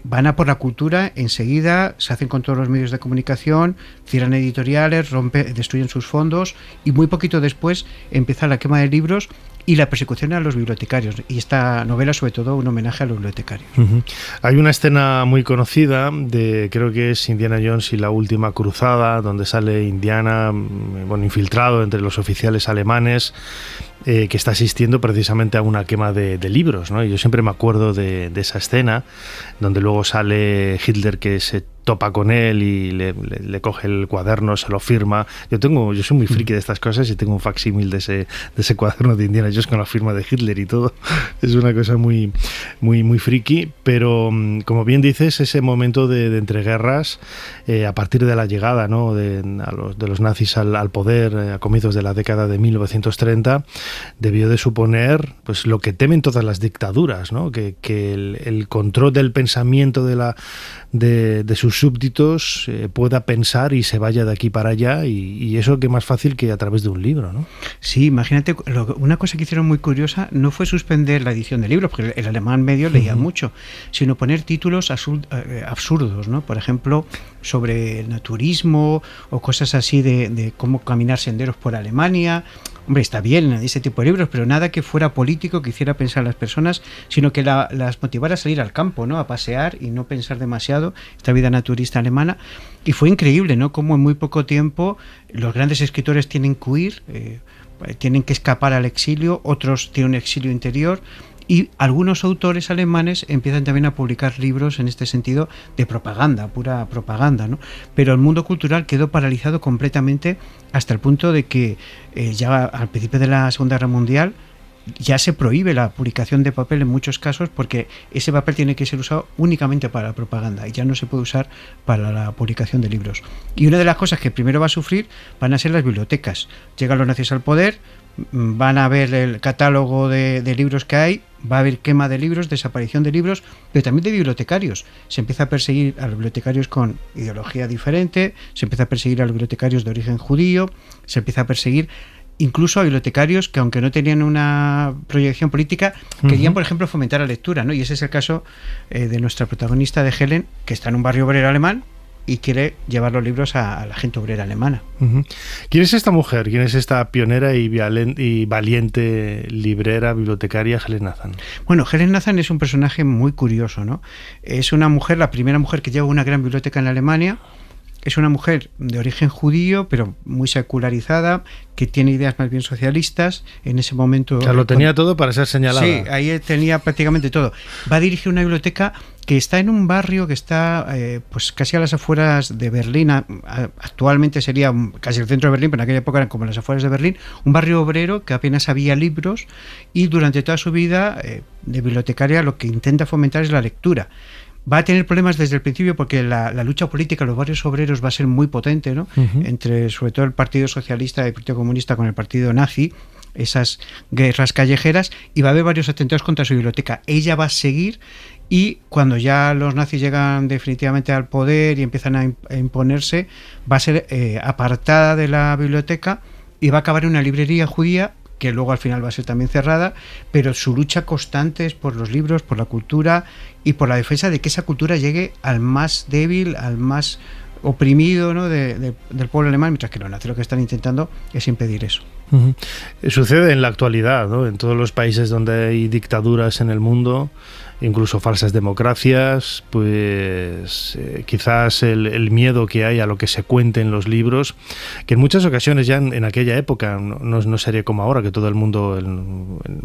Van a por la cultura, enseguida se hacen con todos los medios de comunicación, cierran editoriales, destruyen sus fondos y muy poquito después empieza la quema de libros y la persecución a los bibliotecarios. Y esta novela, sobre todo, un homenaje a los bibliotecarios. Hay una escena muy conocida creo que es Indiana Jones y la última cruzada, donde sale Indiana, infiltrado entre los oficiales alemanes, que está asistiendo precisamente a una quema de libros, ¿no? Y yo siempre me acuerdo de esa escena, donde luego sale Hitler, que se topa con él y le coge el cuaderno, se lo firma. Yo soy muy friki de estas cosas y tengo un facsímil de ese cuaderno de Indiana Jones con la firma de Hitler y todo. Es una cosa muy, muy, muy friki, pero como bien dices, ese momento de entreguerras, a partir de la llegada, ¿no? de los nazis al poder a comienzos de la década de 1930, debió de suponer pues lo que temen todas las dictaduras, ¿no? Que el control del pensamiento de sus súbditos pueda pensar y se vaya de aquí para allá, y eso que más fácil que a través de un libro, ¿no? Sí, imagínate, una cosa que hicieron muy curiosa no fue suspender la edición de libros, porque el alemán medio leía mucho, sino poner títulos absurdos, ¿no? Por ejemplo, sobre el naturismo o cosas así de cómo caminar senderos por Alemania, Hombre, está bien ese tipo de libros, pero nada que fuera político, que hiciera pensar a las personas, sino que las motivara a salir al campo, ¿no? A pasear y no pensar demasiado, esta vida naturista alemana. Y fue increíble, ¿no? Cómo en muy poco tiempo los grandes escritores tienen que huir, tienen que escapar al exilio, otros tienen un exilio interior, y algunos autores alemanes empiezan también a publicar libros en este sentido de propaganda, pura propaganda, ¿no? Pero el mundo cultural quedó paralizado completamente hasta el punto de que ya al principio de la Segunda Guerra Mundial ya se prohíbe la publicación de papel en muchos casos, porque ese papel tiene que ser usado únicamente para la propaganda y ya no se puede usar para la publicación de libros. Y una de las cosas que primero va a sufrir van a ser las bibliotecas. Llegan los nazis al poder, van a ver el catálogo de libros que hay, va a haber quema de libros, desaparición de libros, pero también de bibliotecarios. Se empieza a perseguir a los bibliotecarios con ideología diferente, se empieza a perseguir a los bibliotecarios de origen judío, se empieza a perseguir incluso a bibliotecarios que, aunque no tenían una proyección política, querían, por ejemplo, fomentar la lectura, ¿no? Y ese es el caso de nuestra protagonista, de Helen, que está en un barrio obrero alemán y quiere llevar los libros a la gente obrera alemana. ¿Quién es esta mujer? ¿Quién es esta pionera y valiente librera, bibliotecaria, Helen Nathan? Bueno, Helen Nathan es un personaje muy curioso, ¿no? Es una mujer, la primera mujer que lleva una gran biblioteca en Alemania. Es una mujer de origen judío, pero muy secularizada, que tiene ideas más bien socialistas. En ese momento... O sea, lo tenía todo para ser señalada. Sí, ahí tenía prácticamente todo. Va a dirigir una biblioteca que está en un barrio que está pues casi a las afueras de Berlín. Actualmente sería casi el centro de Berlín, pero en aquella época eran como las afueras de Berlín. Un barrio obrero que apenas había libros, y durante toda su vida de bibliotecaria lo que intenta fomentar es la lectura. Va a tener problemas desde el principio porque la lucha política en los barrios obreros va a ser muy potente, ¿no? Entre sobre todo el Partido Socialista y el Partido Comunista con el Partido Nazi, esas guerras callejeras, y va a haber varios atentados contra su biblioteca. Ella va a seguir, y cuando ya los nazis llegan definitivamente al poder y empiezan a imponerse, va a ser apartada de la biblioteca y va a acabar en una librería judía, que luego al final va a ser también cerrada, pero su lucha constante es por los libros, por la cultura y por la defensa de que esa cultura llegue al más débil, al más oprimido, ¿no? del pueblo alemán, mientras que los nazis lo que están intentando es impedir eso. Sucede en la actualidad, ¿no? En todos los países donde hay dictaduras en el mundo, incluso falsas democracias, pues quizás el miedo que hay a lo que se cuente en los libros, que en muchas ocasiones ya en aquella época no sería como ahora, que todo el mundo,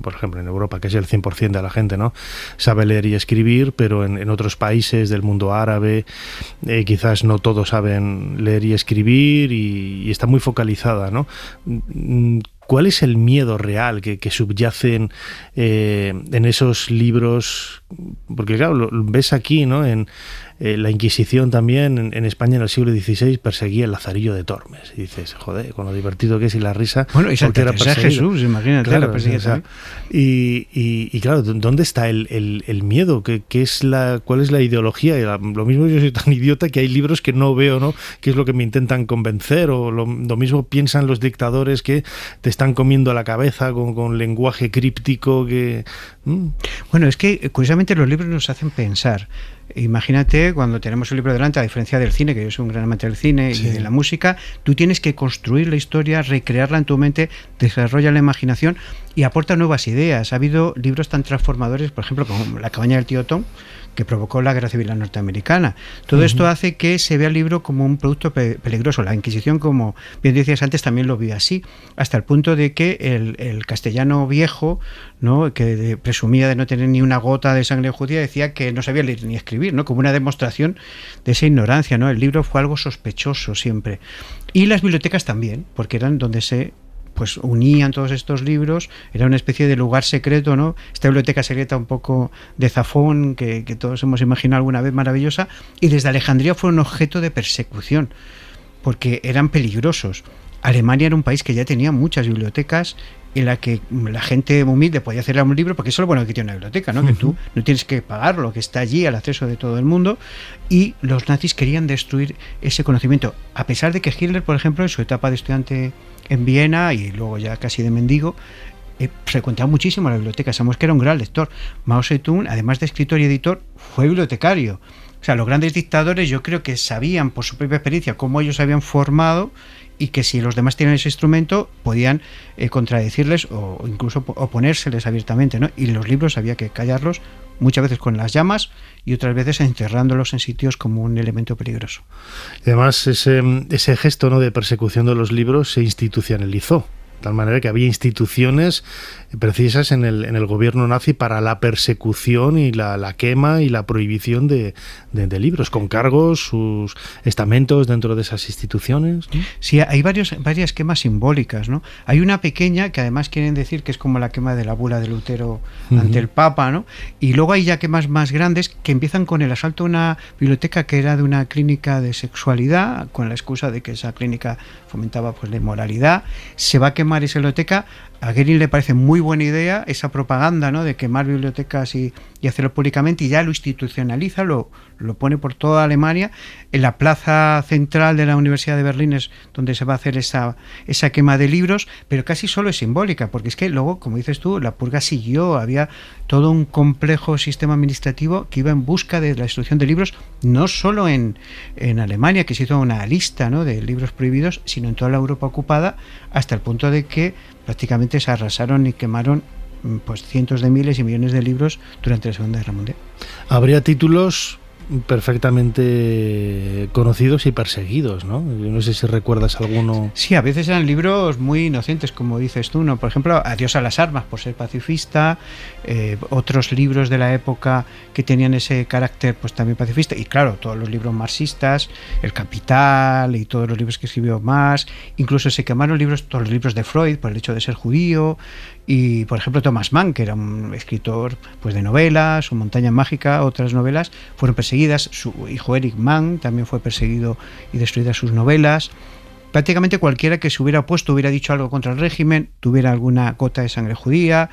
por ejemplo en Europa, que es el 100% de la gente, ¿no?, sabe leer y escribir, pero en otros países del mundo árabe quizás no todos saben leer y escribir, y está muy focalizada, ¿no? ¿Cuál es el miedo real que subyace en esos libros? Porque claro, lo ves aquí, ¿no? En la Inquisición también, en España en el siglo XVI, perseguía el Lazarillo de Tormes. Y dices, joder, con lo divertido que es y la risa. Bueno, y Santa Teresa de Jesús, imagínate. Claro, la perseguía también. Y claro, ¿dónde está el miedo? ¿Cuál es la ideología? Y lo mismo, yo soy tan idiota que hay libros que no veo, ¿no?, qué es lo que me intentan convencer, o lo mismo piensan los dictadores, que te están comiendo la cabeza con lenguaje críptico que... Bueno, es que curiosamente los libros nos hacen pensar. Imagínate cuando tenemos un libro delante, a diferencia del cine, que yo soy un gran amante del cine, sí, y de la música, tú tienes que construir la historia, recrearla en tu mente, desarrolla la imaginación y aporta nuevas ideas. Ha habido libros tan transformadores, por ejemplo, como La cabaña del tío Tom, que provocó la guerra civil norteamericana. Todo esto hace que se vea el libro como un producto peligroso. La Inquisición, como bien decías antes, también lo vio así, hasta el punto de que el castellano viejo, ¿no?, que presumía de no tener ni una gota de sangre judía, decía que no sabía leer ni escribir, ¿no?, como una demostración de esa ignorancia, ¿no? El libro fue algo sospechoso siempre. Y las bibliotecas también, porque eran donde se unían todos estos libros, era una especie de lugar secreto, ¿no? Esta biblioteca secreta un poco de Zafón, que todos hemos imaginado alguna vez, maravillosa, y desde Alejandría fue un objeto de persecución, porque eran peligrosos. Alemania era un país que ya tenía muchas bibliotecas, en la que la gente humilde podía hacer un libro, porque eso es lo bueno que tiene una biblioteca, ¿no? Que tú no tienes que pagarlo, que está allí al acceso de todo el mundo, y los nazis querían destruir ese conocimiento, a pesar de que Hitler, por ejemplo, en su etapa de estudiante en Viena y luego ya casi de mendigo, frecuentaba muchísimo la biblioteca. Sabemos que era un gran lector. Mao Zedong, además de escritor y editor, fue bibliotecario. O sea, los grandes dictadores yo creo que sabían por su propia experiencia cómo ellos se habían formado y que si los demás tenían ese instrumento podían contradecirles o incluso oponérseles abiertamente, ¿no? Y los libros había que callarlos muchas veces con las llamas y otras veces encerrándolos en sitios como un elemento peligroso. Y además ese gesto, ¿no?, de persecución de los libros se institucionalizó. De tal manera que había instituciones precisas en el gobierno nazi para la persecución y la quema y la prohibición de libros, con cargos, sus estamentos dentro de esas instituciones, ¿no? Sí, hay varias quemas simbólicas, ¿no? Hay una pequeña que además quieren decir que es como la quema de la bula de Lutero ante el Papa, ¿no? Y luego hay ya quemas más grandes que empiezan con el asalto a una biblioteca que era de una clínica de sexualidad, con la excusa de que esa clínica fomentaba pues la inmoralidad. Se va a quemar esa biblioteca. A Goering le parece muy buena idea esa propaganda, ¿no?, de quemar bibliotecas y hacerlo públicamente, y ya lo institucionaliza, lo pone por toda Alemania. En la plaza central de la Universidad de Berlín es donde se va a hacer esa quema de libros, pero casi solo es simbólica, porque es que luego, como dices tú, la purga siguió, había todo un complejo sistema administrativo que iba en busca de la destrucción de libros, no solo en Alemania, que se hizo una lista, ¿no?, de libros prohibidos, sino en toda la Europa ocupada, hasta el punto de que prácticamente se arrasaron y quemaron pues cientos de miles y millones de libros durante la Segunda Guerra Mundial. Habría títulos perfectamente conocidos y perseguidos, ¿no? Yo no sé si recuerdas alguno. Sí, a veces eran libros muy inocentes, como dices tú, ¿no? Por ejemplo, Adiós a las armas, por ser pacifista, otros libros de la época que tenían ese carácter pues también pacifista, y claro, todos los libros marxistas, El Capital y todos los libros que escribió Marx. Incluso se quemaron todos los libros de Freud por el hecho de ser judío. Y por ejemplo Thomas Mann, que era un escritor pues de novelas, Su montaña mágica, otras novelas fueron perseguidas. Su hijo Erich Mann también fue perseguido y destruidas sus novelas. Prácticamente cualquiera que se hubiera opuesto, hubiera dicho algo contra el régimen, tuviera alguna gota de sangre judía,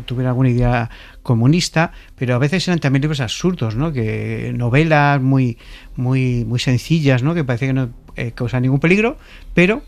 tuviera alguna idea comunista, pero a veces eran también libros absurdos, ¿no?, que novelas muy sencillas, ¿no?, que parecía que no causaban ningún peligro, pero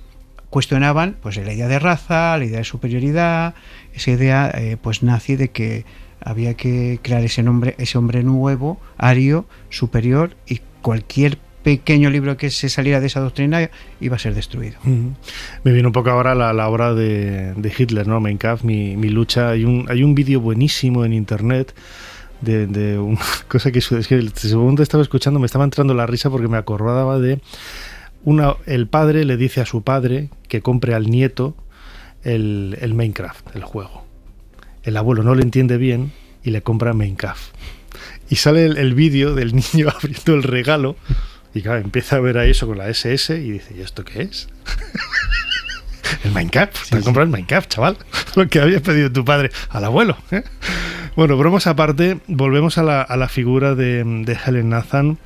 cuestionaban pues la idea de raza, la idea de superioridad, esa idea pues nazi de que había que crear ese hombre nuevo, ario, superior, y cualquier pequeño libro que se saliera de esa doctrina iba a ser destruido. Me viene un poco ahora la obra de Hitler, ¿no?, Mein Kampf, mi lucha. Hay un vídeo buenísimo en internet de una cosa que es que según te estaba escuchando me estaba entrando la risa porque me acordaba de el padre le dice a su padre que compre al nieto el Minecraft, el juego. El abuelo no le entiende bien y le compra Minecraft. Y sale el vídeo del niño abriendo el regalo y claro, empieza a ver a eso con la SS y dice, ¿y esto qué es? El Minecraft, te has comprado el Minecraft, chaval. Lo que había pedido tu padre al abuelo, ¿eh? Bueno, bromas aparte, volvemos a la figura de Helen Nathan.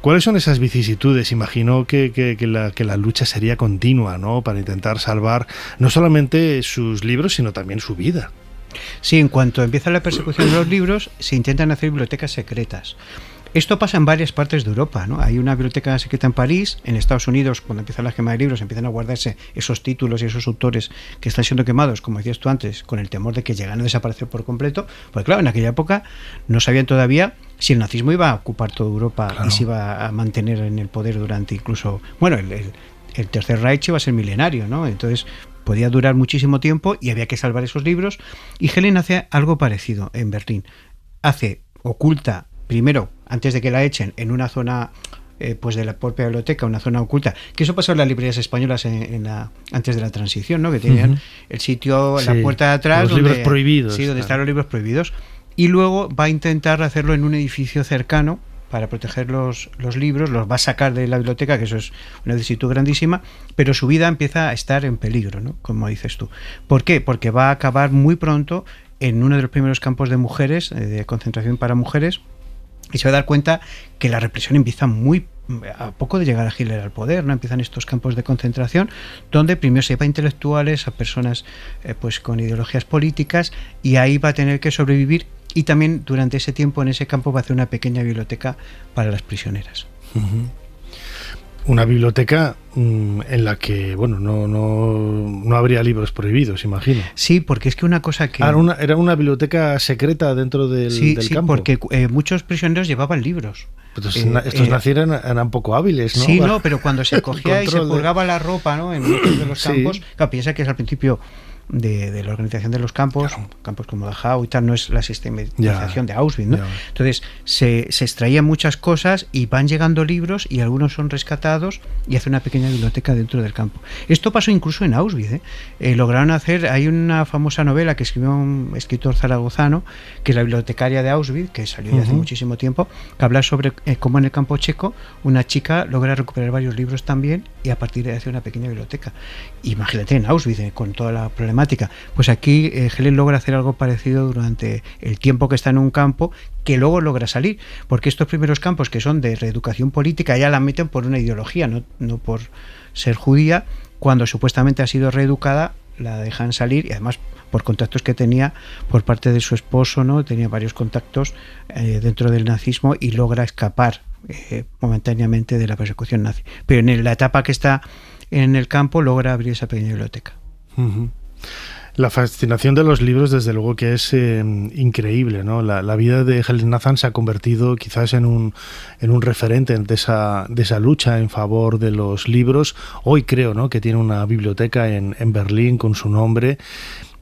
¿Cuáles son esas vicisitudes? Imagino que la lucha sería continua, ¿no?, para intentar salvar no solamente sus libros, sino también su vida. Sí, en cuanto empieza la persecución de los libros, se intentan hacer bibliotecas secretas. Esto pasa en varias partes de Europa, ¿no? Hay una biblioteca secreta en París. En Estados Unidos, cuando empiezan las quemas de libros, empiezan a guardarse esos títulos y esos autores que están siendo quemados, como decías tú antes, con el temor de que llegan a desaparecer por completo. Porque claro, en aquella época no sabían todavía si el nazismo iba a ocupar toda Europa, claro, y se iba a mantener en el poder durante incluso... Bueno, el Tercer Reich iba a ser milenario, ¿no? Entonces podía durar muchísimo tiempo y había que salvar esos libros. Y Helen hace algo parecido en Berlín. Oculta, primero, antes de que la echen, en una zona pues de la propia biblioteca, una zona oculta, que eso pasó en las librerías españolas antes de la transición, ¿no?, que tenían el sitio, la puerta de atrás, los libros prohibidos, sí, donde están los libros prohibidos, y luego va a intentar hacerlo en un edificio cercano para proteger los libros, los va a sacar de la biblioteca, que eso es una vicisitud grandísima, pero su vida empieza a estar en peligro, ¿no?, como dices tú. ¿Por qué? Porque va a acabar muy pronto en uno de los primeros campos de mujeres, de concentración para mujeres, y se va a dar cuenta que la represión empieza a poco de llegar a Hitler al poder, ¿no? Empiezan estos campos de concentración donde primero se lleva a intelectuales, a personas pues con ideologías políticas, y ahí va a tener que sobrevivir, y también durante ese tiempo en ese campo va a hacer una pequeña biblioteca para las prisioneras. Una biblioteca en la que, bueno, no habría libros prohibidos, imagino. Sí, porque es que una cosa que... Era una biblioteca secreta dentro del campo. Sí, porque muchos prisioneros llevaban libros. Entonces, estos nacieron eran poco hábiles, ¿no? Sí, no, pero cuando se cogía y se purgaba la ropa, ¿no?, en muchos de los campos, claro, piensa que es al principio de la organización de los campos, claro, campos como Dachau y tal, no es la sistematización de Auschwitz, ¿no? Entonces se extraían muchas cosas y van llegando libros y algunos son rescatados y hace una pequeña biblioteca dentro del campo. Esto pasó incluso en Auschwitz, lograron hacer, hay una famosa novela que escribió un escritor zaragozano, que es La bibliotecaria de Auschwitz, que salió ya hace muchísimo tiempo, que habla sobre cómo en el campo checo una chica logra recuperar varios libros también y a partir de ahí hace una pequeña biblioteca. Imagínate en Auschwitz, con toda la problemática. Pues aquí Helen logra hacer algo parecido durante el tiempo que está en un campo, que luego logra salir, porque estos primeros campos que son de reeducación política ya la meten por una ideología, no por ser judía. Cuando supuestamente ha sido reeducada la dejan salir, y además por contactos que tenía por parte de su esposo, ¿no? Tenía varios contactos dentro del nazismo y logra escapar momentáneamente de la persecución nazi, pero en la etapa que está en el campo logra abrir esa pequeña biblioteca. La fascinación de los libros, desde luego que es increíble, ¿no? La vida de Helen Nathan se ha convertido quizás en un referente de esa lucha en favor de los libros. Hoy creo, ¿no?, que tiene una biblioteca en Berlín con su nombre,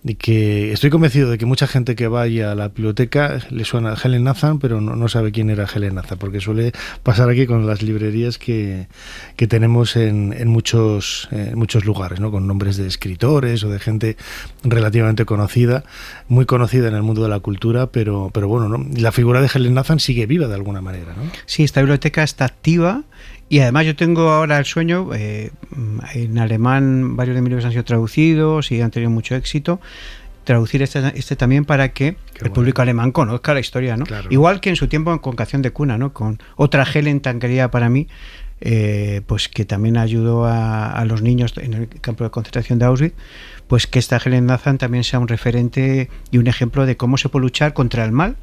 y que estoy convencido de que mucha gente que vaya a la biblioteca le suena a Helen Nathan, pero no sabe quién era Helen Nathan, porque suele pasar aquí con las librerías que tenemos en muchos lugares, ¿no?, con nombres de escritores o de gente relativamente conocida, muy conocida en el mundo de la cultura, pero bueno, ¿no?, la figura de Helen Nathan sigue viva de alguna manera, ¿no? Sí, esta biblioteca está activa. Y además yo tengo ahora el sueño, en alemán varios de mis libros han sido traducidos y han tenido mucho éxito, traducir este también para que el público alemán conozca la historia, ¿no? Claro. Igual que en su tiempo con Canción de Cuna, ¿no?, con otra Helen tan querida para mí, pues que también ayudó a los niños en el campo de concentración de Auschwitz, pues que esta Helen Nathan también sea un referente y un ejemplo de cómo se puede luchar contra el mal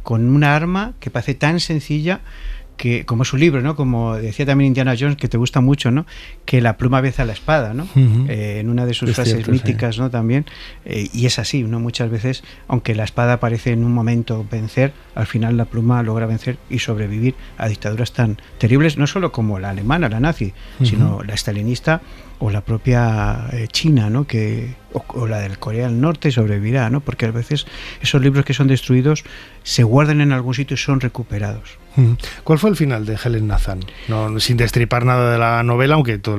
con una arma que parece tan sencilla, que como es un libro, ¿no?, como decía también Indiana Jones, que te gusta mucho, ¿no?, que la pluma vence a la espada, ¿no? En una de sus frases míticas, sí, ¿no?, también, y es así, ¿no?, muchas veces, aunque la espada parece en un momento vencer, al final la pluma logra vencer y sobrevivir a dictaduras tan terribles, no solo como la alemana, la nazi, sino la stalinista o la propia China, ¿no?, o la del Corea del Norte sobrevivirá, ¿no?, porque a veces esos libros que son destruidos se guardan en algún sitio y son recuperados. ¿Cuál fue el final de Helen Nathan? No, sin destripar nada de la novela, aunque todo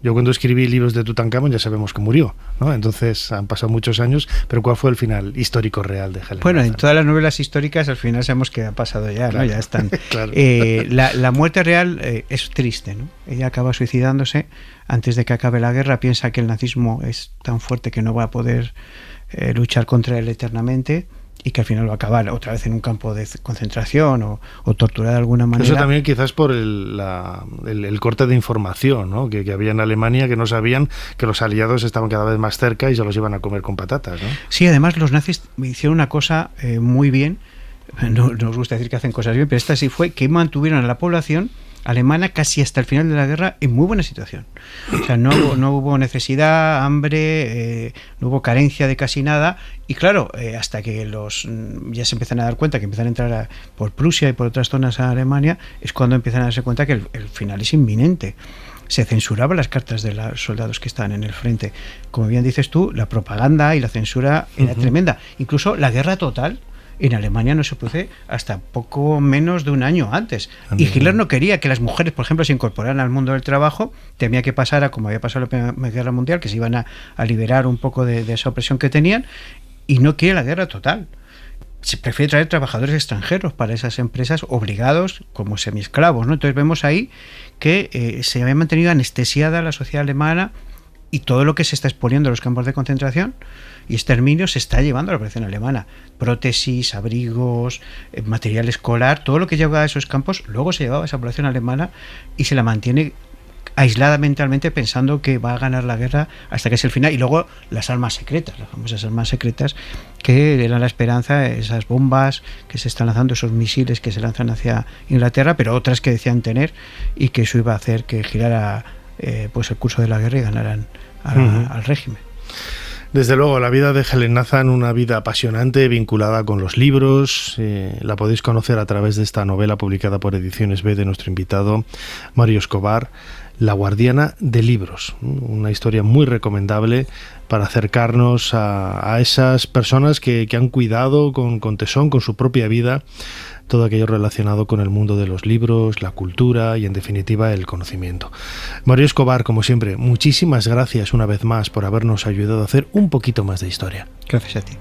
yo cuando escribí libros de Tutankamón ya sabemos que murió, ¿no? Entonces han pasado muchos años, pero ¿cuál fue el final histórico real de Helen Nathan? Bueno, en todas las novelas históricas al final sabemos que ha pasado ya, claro, ¿no? Ya están. Claro. La muerte real es triste, ¿no? Ella acaba suicidándose antes de que acabe la guerra, piensa que el nazismo es tan fuerte que no va a poder luchar contra él eternamente, y que al final va a acabar otra vez en un campo de concentración o torturada de alguna manera. Eso también quizás por el corte de información, ¿no?, que había en Alemania, que no sabían que los aliados estaban cada vez más cerca y se los iban a comer con patatas, ¿no? Sí, además los nazis hicieron una cosa muy bien, no nos gusta decir que hacen cosas bien, pero esta sí fue, que mantuvieron a la población alemana casi hasta el final de la guerra en muy buena situación. O sea, no hubo necesidad, hambre, no hubo carencia de casi nada, y claro, hasta que ya se empiezan a dar cuenta que empiezan a entrar por Prusia y por otras zonas a Alemania, es cuando empiezan a darse cuenta que el final es inminente. Se censuraban las cartas de los soldados que estaban en el frente. Como bien dices tú, la propaganda y la censura era tremenda. Incluso la guerra total en Alemania no se produce hasta poco menos de un año antes. Y Hitler no quería que las mujeres, por ejemplo, se incorporaran al mundo del trabajo. Temía que pasara como había pasado en la Primera Guerra Mundial, que se iban a liberar un poco de esa opresión que tenían, y no quiere la guerra total. Se prefiere traer trabajadores extranjeros para esas empresas obligados como semiesclavos, ¿no? Entonces vemos ahí que se había mantenido anestesiada la sociedad alemana, y todo lo que se está exponiendo en los campos de concentración y exterminio se está llevando a la población alemana. Prótesis, abrigos, material escolar, todo lo que lleva a esos campos luego se llevaba a esa población alemana y se la mantiene aislada mentalmente pensando que va a ganar la guerra hasta que es el final. Y luego las armas secretas, las famosas armas secretas que le dan la esperanza, esas bombas que se están lanzando, esos misiles que se lanzan hacia Inglaterra, pero otras que decían tener, y que eso iba a hacer que girara pues el curso de la guerra y ganaran al régimen. Desde luego, la vida de Helen Nathan, una vida apasionante, vinculada con los libros. La podéis conocer a través de esta novela publicada por Ediciones B de nuestro invitado Mario Escobar, La guardiana de libros. Una historia muy recomendable para acercarnos a esas personas que han cuidado con tesón, con su propia vida, todo aquello relacionado con el mundo de los libros, la cultura y, en definitiva, el conocimiento. Mario Escobar, como siempre, muchísimas gracias una vez más por habernos ayudado a hacer un poquito más de historia. Gracias a ti.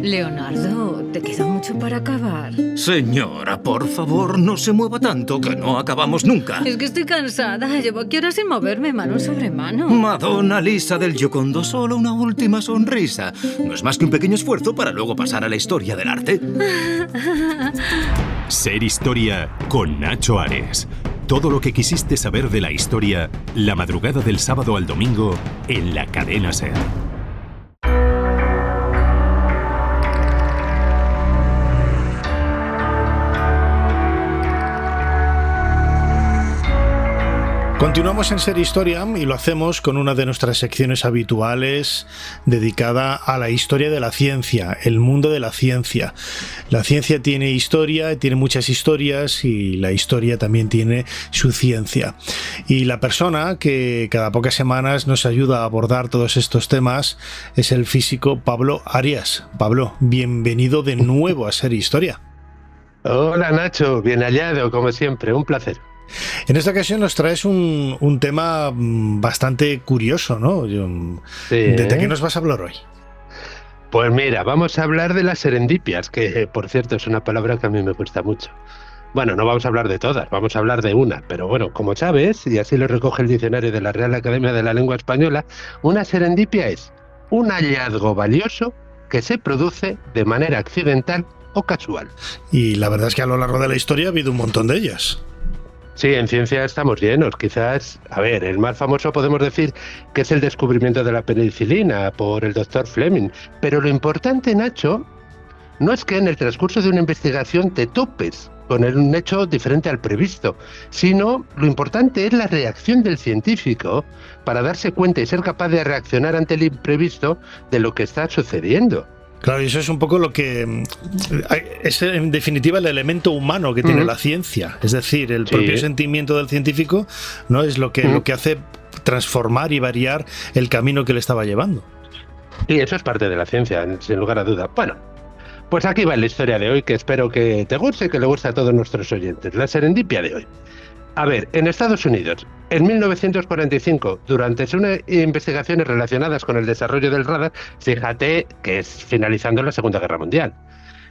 Leonardo, ¿te queda mucho para acabar? Señora, por favor, no se mueva tanto, que no acabamos nunca. Es que estoy cansada. Llevo aquí horas sin moverme, mano sobre mano. Madonna Lisa del Giocondo, solo una última sonrisa. No es más que un pequeño esfuerzo para luego pasar a la historia del arte. Ser Historia con Nacho Ares. Todo lo que quisiste saber de la historia, la madrugada del sábado al domingo en la cadena SER. Continuamos en Ser Historia y lo hacemos con una de nuestras secciones habituales dedicada a la historia de la ciencia, el mundo de la ciencia. La ciencia tiene historia, tiene muchas historias, y la historia también tiene su ciencia. Y la persona que cada pocas semanas nos ayuda a abordar todos estos temas es el físico Pablo Arias. Pablo, bienvenido de nuevo a Ser Historia. Hola Nacho, bien hallado como siempre, un placer. En esta ocasión nos traes un tema bastante curioso, ¿no? Sí. ¿De qué nos vas a hablar hoy? Pues mira, vamos a hablar de las serendipias, que por cierto es una palabra que a mí me gusta mucho. Bueno, no vamos a hablar de todas, vamos a hablar de una, pero bueno, como sabes, y así lo recoge el diccionario de la Real Academia de la Lengua Española, una serendipia es un hallazgo valioso que se produce de manera accidental o casual. Y la verdad es que a lo largo de la historia ha habido un montón de ellas. Sí, en ciencia estamos llenos. Quizás, a ver, el más famoso podemos decir que es el descubrimiento de la penicilina por el doctor Fleming. Pero lo importante, Nacho, no es que en el transcurso de una investigación te topes con un hecho diferente al previsto, sino lo importante es la reacción del científico para darse cuenta y ser capaz de reaccionar ante el imprevisto de lo que está sucediendo. Claro, y eso es un poco lo que es en definitiva el elemento humano que tiene la ciencia, es decir, el propio sentimiento del científico, ¿no? Es lo que hace transformar y variar el camino que le estaba llevando. Y eso es parte de la ciencia, sin lugar a duda. Bueno, pues aquí va la historia de hoy, que espero que te guste y que le guste a todos nuestros oyentes. La serendipia de hoy. A ver, en Estados Unidos, en 1945, durante unas investigaciones relacionadas con el desarrollo del radar, fíjate que es finalizando la Segunda Guerra Mundial.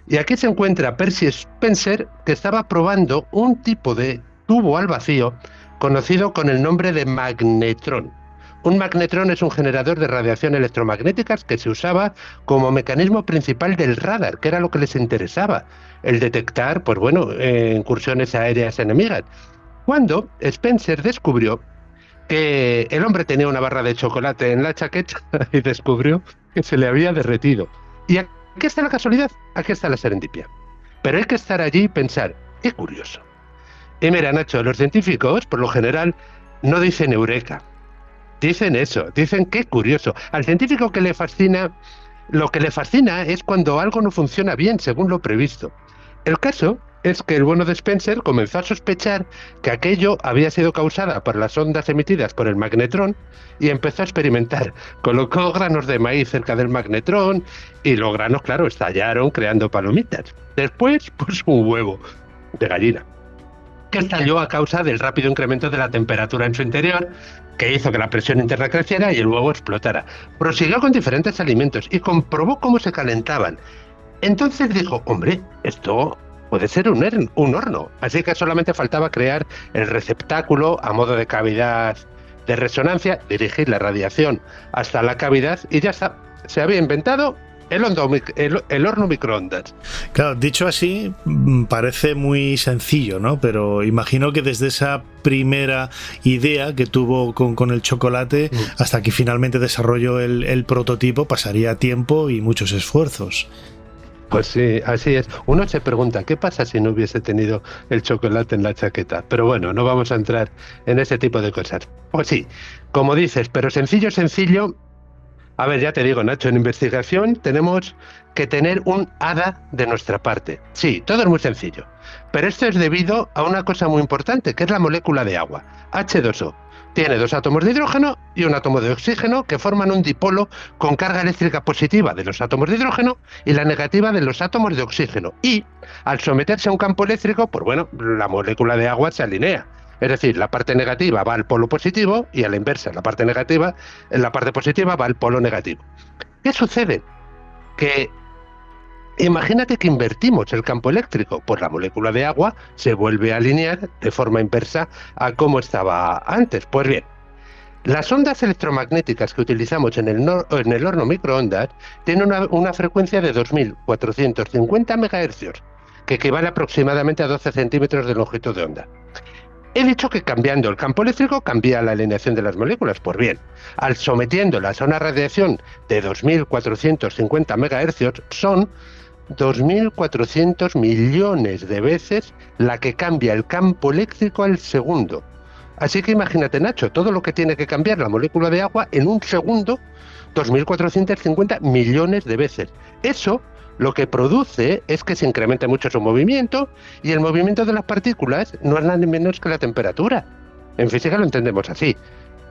Y aquí se encuentra Percy Spencer, que estaba probando un tipo de tubo al vacío conocido con el nombre de magnetrón. Un magnetrón es un generador de radiación electromagnéticas que se usaba como mecanismo principal del radar, que era lo que les interesaba, el detectar, pues bueno, incursiones aéreas enemigas. Cuando Spencer descubrió que el hombre tenía una barra de chocolate en la chaqueta y descubrió que se le había derretido. Y aquí está la casualidad, aquí está la serendipia. Pero hay que estar allí y pensar, qué curioso. Y mira, Nacho, los científicos, por lo general, no dicen eureka. Dicen eso, dicen qué curioso. Al científico que le fascina, lo que le fascina es cuando algo no funciona bien según lo previsto. El caso es que el bueno de Spencer comenzó a sospechar que aquello había sido causada por las ondas emitidas por el magnetrón y empezó a experimentar. Colocó granos de maíz cerca del magnetrón y los granos, claro, estallaron creando palomitas. Después, pues un huevo de gallina, que estalló a causa del rápido incremento de la temperatura en su interior, que hizo que la presión interna creciera y el huevo explotara. Prosiguió con diferentes alimentos y comprobó cómo se calentaban. Entonces dijo, hombre, esto puede ser un horno. Así que solamente faltaba crear el receptáculo a modo de cavidad de resonancia, dirigir la radiación hasta la cavidad y ya está. Se había inventado el horno microondas. Claro, dicho así, parece muy sencillo, ¿no? Pero imagino que desde esa primera idea que tuvo con el chocolate hasta que finalmente desarrolló el prototipo pasaría tiempo y muchos esfuerzos. Pues sí, así es. Uno se pregunta, ¿qué pasa si no hubiese tenido el chocolate en la chaqueta? Pero bueno, no vamos a entrar en ese tipo de cosas. Pues sí, como dices, pero sencillo. A ver, ya te digo, Nacho, en investigación tenemos que tener un hada de nuestra parte. Sí, todo es muy sencillo. Pero esto es debido a una cosa muy importante, que es la molécula de agua, H2O. Tiene 2 átomos de hidrógeno y un átomo de oxígeno que forman un dipolo con carga eléctrica positiva de los átomos de hidrógeno y la negativa de los átomos de oxígeno. Y al someterse a un campo eléctrico, pues bueno, la molécula de agua se alinea. Es decir, la parte negativa va al polo positivo y a la inversa, la parte positiva va al polo negativo. ¿Qué sucede? Que imagínate que invertimos el campo eléctrico, pues la molécula de agua se vuelve a alinear de forma inversa a como estaba antes. Pues bien, las ondas electromagnéticas que utilizamos en el horno microondas tienen una frecuencia de 2.450 MHz, que equivale aproximadamente a 12 centímetros de longitud de onda. He dicho que cambiando el campo eléctrico cambia la alineación de las moléculas. Pues bien, al sometiéndolas a una radiación de 2.450 MHz son 2.400 millones de veces la que cambia el campo eléctrico al segundo. Así que imagínate, Nacho, todo lo que tiene que cambiar la molécula de agua en un segundo, 2.450 millones de veces. Eso lo que produce es que se incremente mucho su movimiento, y el movimiento de las partículas no es nada menos que la temperatura. En física lo entendemos así.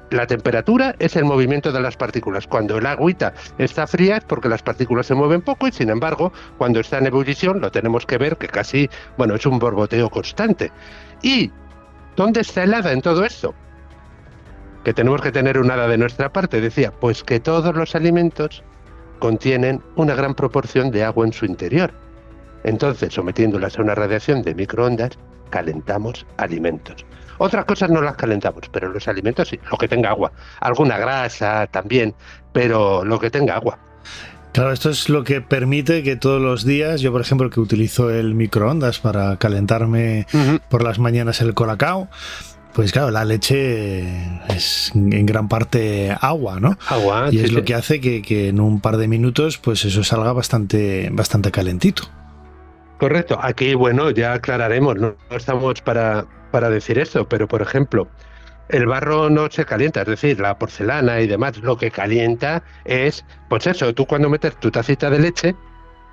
La temperatura es el movimiento de las partículas. Cuando el agüita está fría es porque las partículas se mueven poco, y sin embargo, cuando está en ebullición lo tenemos que ver que casi, bueno, es un borboteo constante. ¿Y dónde está el hada en todo esto? Que tenemos que tener un hada de nuestra parte, decía, pues que todos los alimentos contienen una gran proporción de agua en su interior. Entonces, sometiéndolas a una radiación de microondas, calentamos alimentos. Otras cosas no las calentamos, pero los alimentos sí, lo que tenga agua. Alguna grasa también, pero lo que tenga agua. Claro, esto es lo que permite que todos los días, yo por ejemplo que utilizo el microondas para calentarme por las mañanas el colacao, pues claro, la leche es en gran parte agua, ¿no? Agua, y es lo que hace que en un par de minutos pues eso salga bastante calentito. Correcto. Aquí, bueno, ya aclararemos, no estamos para decir esto, pero por ejemplo, el barro no se calienta, es decir, la porcelana y demás, lo que calienta es, pues eso, tú cuando metes tu tacita de leche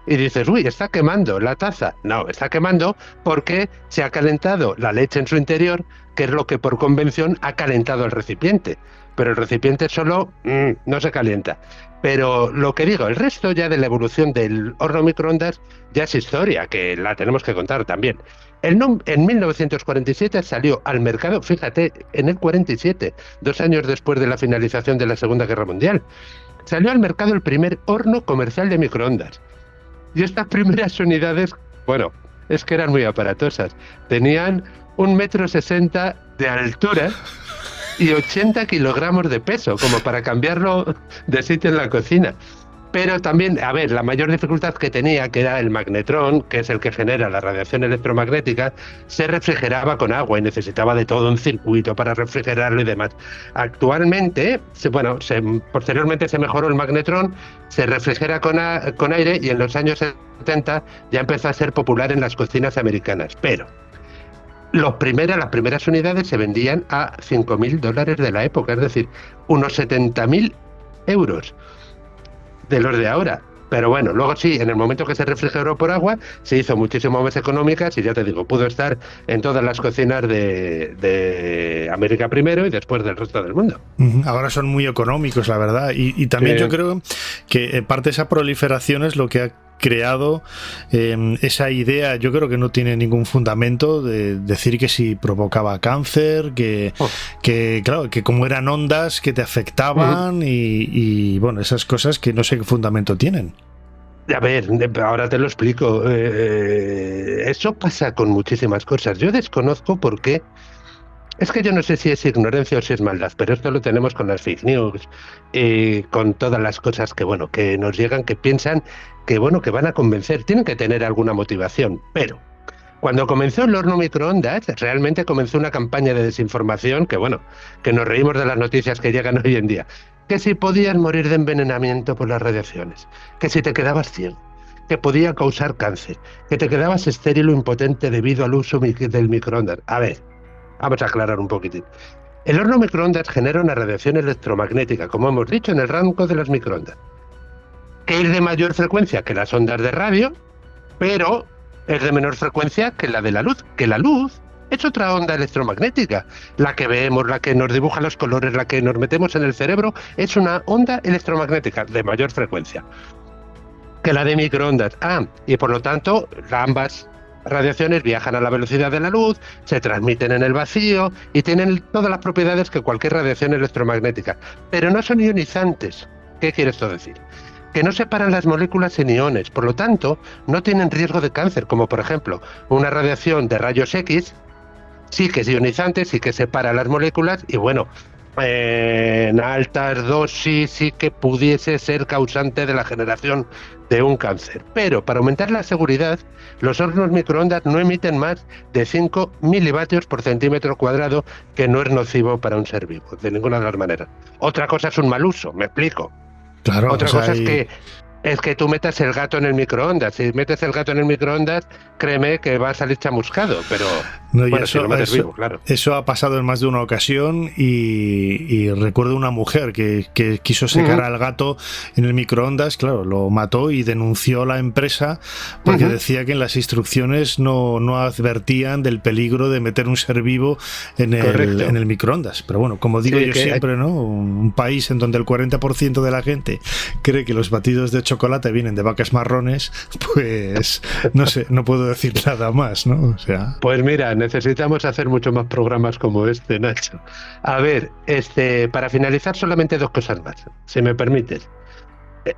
y dices, uy, está quemando la taza. No, está quemando porque se ha calentado la leche en su interior, que es lo que por convención ha calentado el recipiente. Pero el recipiente solo no se calienta. Pero lo que digo, el resto ya de la evolución del horno microondas ya es historia, que la tenemos que contar también. En 1947 salió al mercado, fíjate, en el 47, 2 años después de la finalización de la Segunda Guerra Mundial, salió al mercado el primer horno comercial de microondas. Y estas primeras unidades, bueno, es que eran muy aparatosas. Tenían 1,60 m de altura y 80 kilogramos de peso, como para cambiarlo de sitio en la cocina. Pero también, a ver, la mayor dificultad que tenía, que era el magnetrón, que es el que genera la radiación electromagnética, se refrigeraba con agua y necesitaba de todo un circuito para refrigerarlo y demás. Actualmente, posteriormente se mejoró el magnetrón, se refrigera con aire, y en los años 70 ya empezó a ser popular en las cocinas americanas. Pero las primeras unidades se vendían a $5.000 de la época, es decir, unos 70.000 euros. De los de ahora. Pero bueno, luego sí, en el momento que se refrigeró por agua, se hizo muchísimo más económicas, y ya te digo, pudo estar en todas las cocinas de América primero y después del resto del mundo. Ahora son muy económicos, la verdad, y también yo creo que parte de esa proliferación es lo que ha creado esa idea. Yo creo que no tiene ningún fundamento de decir que si provocaba cáncer, que claro, que como eran ondas que te afectaban, y bueno, esas cosas que no sé qué fundamento tienen. A ver, ahora te lo explico. Eso pasa con muchísimas cosas. Yo desconozco por qué. Es que yo no sé si es ignorancia o si es maldad, pero esto lo tenemos con las fake news y con todas las cosas que, bueno, que nos llegan, que piensan que, bueno, que van a convencer. Tienen que tener alguna motivación, pero cuando comenzó el horno microondas, realmente comenzó una campaña de desinformación que, bueno, que nos reímos de las noticias que llegan hoy en día. Que si podías morir de envenenamiento por las radiaciones, que si te quedabas ciego, que podía causar cáncer, que te quedabas estéril o impotente debido al uso del microondas. A ver, vamos a aclarar un poquitín. El horno microondas genera una radiación electromagnética, como hemos dicho, en el rango de las microondas, que es de mayor frecuencia que las ondas de radio, pero es de menor frecuencia que la de la luz, que la luz es otra onda electromagnética. La que vemos, la que nos dibuja los colores, la que nos metemos en el cerebro, es una onda electromagnética de mayor frecuencia que la de microondas. Y por lo tanto, ambas radiaciones viajan a la velocidad de la luz, se transmiten en el vacío y tienen todas las propiedades que cualquier radiación electromagnética. Pero no son ionizantes. ¿Qué quiere esto decir? Que no separan las moléculas en iones, por lo tanto, no tienen riesgo de cáncer, como por ejemplo, una radiación de rayos X, sí que es ionizante, sí que separa las moléculas y bueno, en altas dosis sí que pudiese ser causante de la generación de un cáncer. Pero para aumentar la seguridad, los hornos microondas no emiten más de 5 milivatios por centímetro cuadrado, que no es nocivo para un ser vivo, de ninguna de las maneras. Otra cosa es un mal uso, me explico. Claro, otra cosa es que tú metas el gato en el microondas. Si metes el gato en el microondas, créeme que va a salir chamuscado, pero no, bueno, si lo metes vivo, claro. Eso ha pasado en más de una ocasión y recuerdo una mujer que quiso secar al gato en el microondas, claro, lo mató y denunció a la empresa porque decía que en las instrucciones no advertían del peligro de meter un ser vivo en el microondas. Pero bueno, como digo yo siempre, ¿no? Un país en donde el 40% de la gente cree que los batidos de chocolate vienen de vacas marrones, pues no sé, no puedo decir nada más, ¿no? O sea... Pues mira, necesitamos hacer mucho más programas como este, Nacho. A ver, para finalizar, solamente 2 cosas más, si me permites.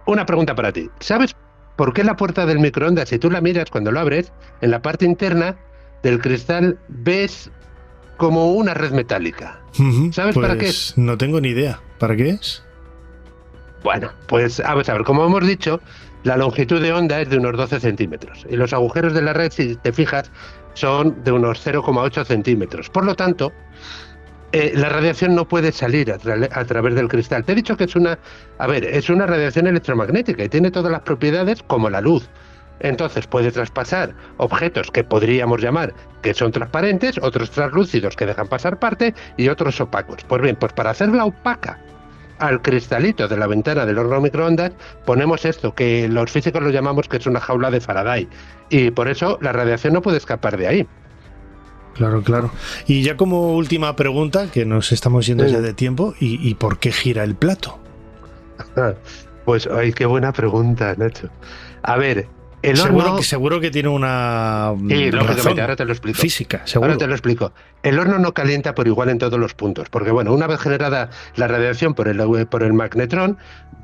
Una pregunta para ti. ¿Sabes por qué la puerta del microondas, si tú la miras cuando lo abres, en la parte interna del cristal ves como una red metálica? ¿Sabes pues para qué es? No tengo ni idea. ¿Para qué es? Bueno, pues vamos a ver, como hemos dicho, la longitud de onda es de unos 12 centímetros y los agujeros de la red, si te fijas, son de unos 0,8 centímetros. Por lo tanto, la radiación no puede salir a través del cristal. Te he dicho que es una radiación electromagnética y tiene todas las propiedades como la luz. Entonces puede traspasar objetos que podríamos llamar que son transparentes, otros translúcidos que dejan pasar parte y otros opacos. Pues bien, pues para hacerla opaca al cristalito de la ventana del horno microondas ponemos esto, que los físicos lo llamamos que es una jaula de Faraday, y por eso la radiación no puede escapar de ahí. Claro, claro. Y ya como última pregunta, que nos estamos yendo ya de tiempo, ¿y por qué gira el plato? Pues, ay, qué buena pregunta, Nacho. A ver, el horno... Seguro que tiene una razón ahora te lo explico. Física, seguro. Ahora te lo explico. El horno no calienta por igual en todos los puntos, porque bueno, una vez generada la radiación por el magnetrón,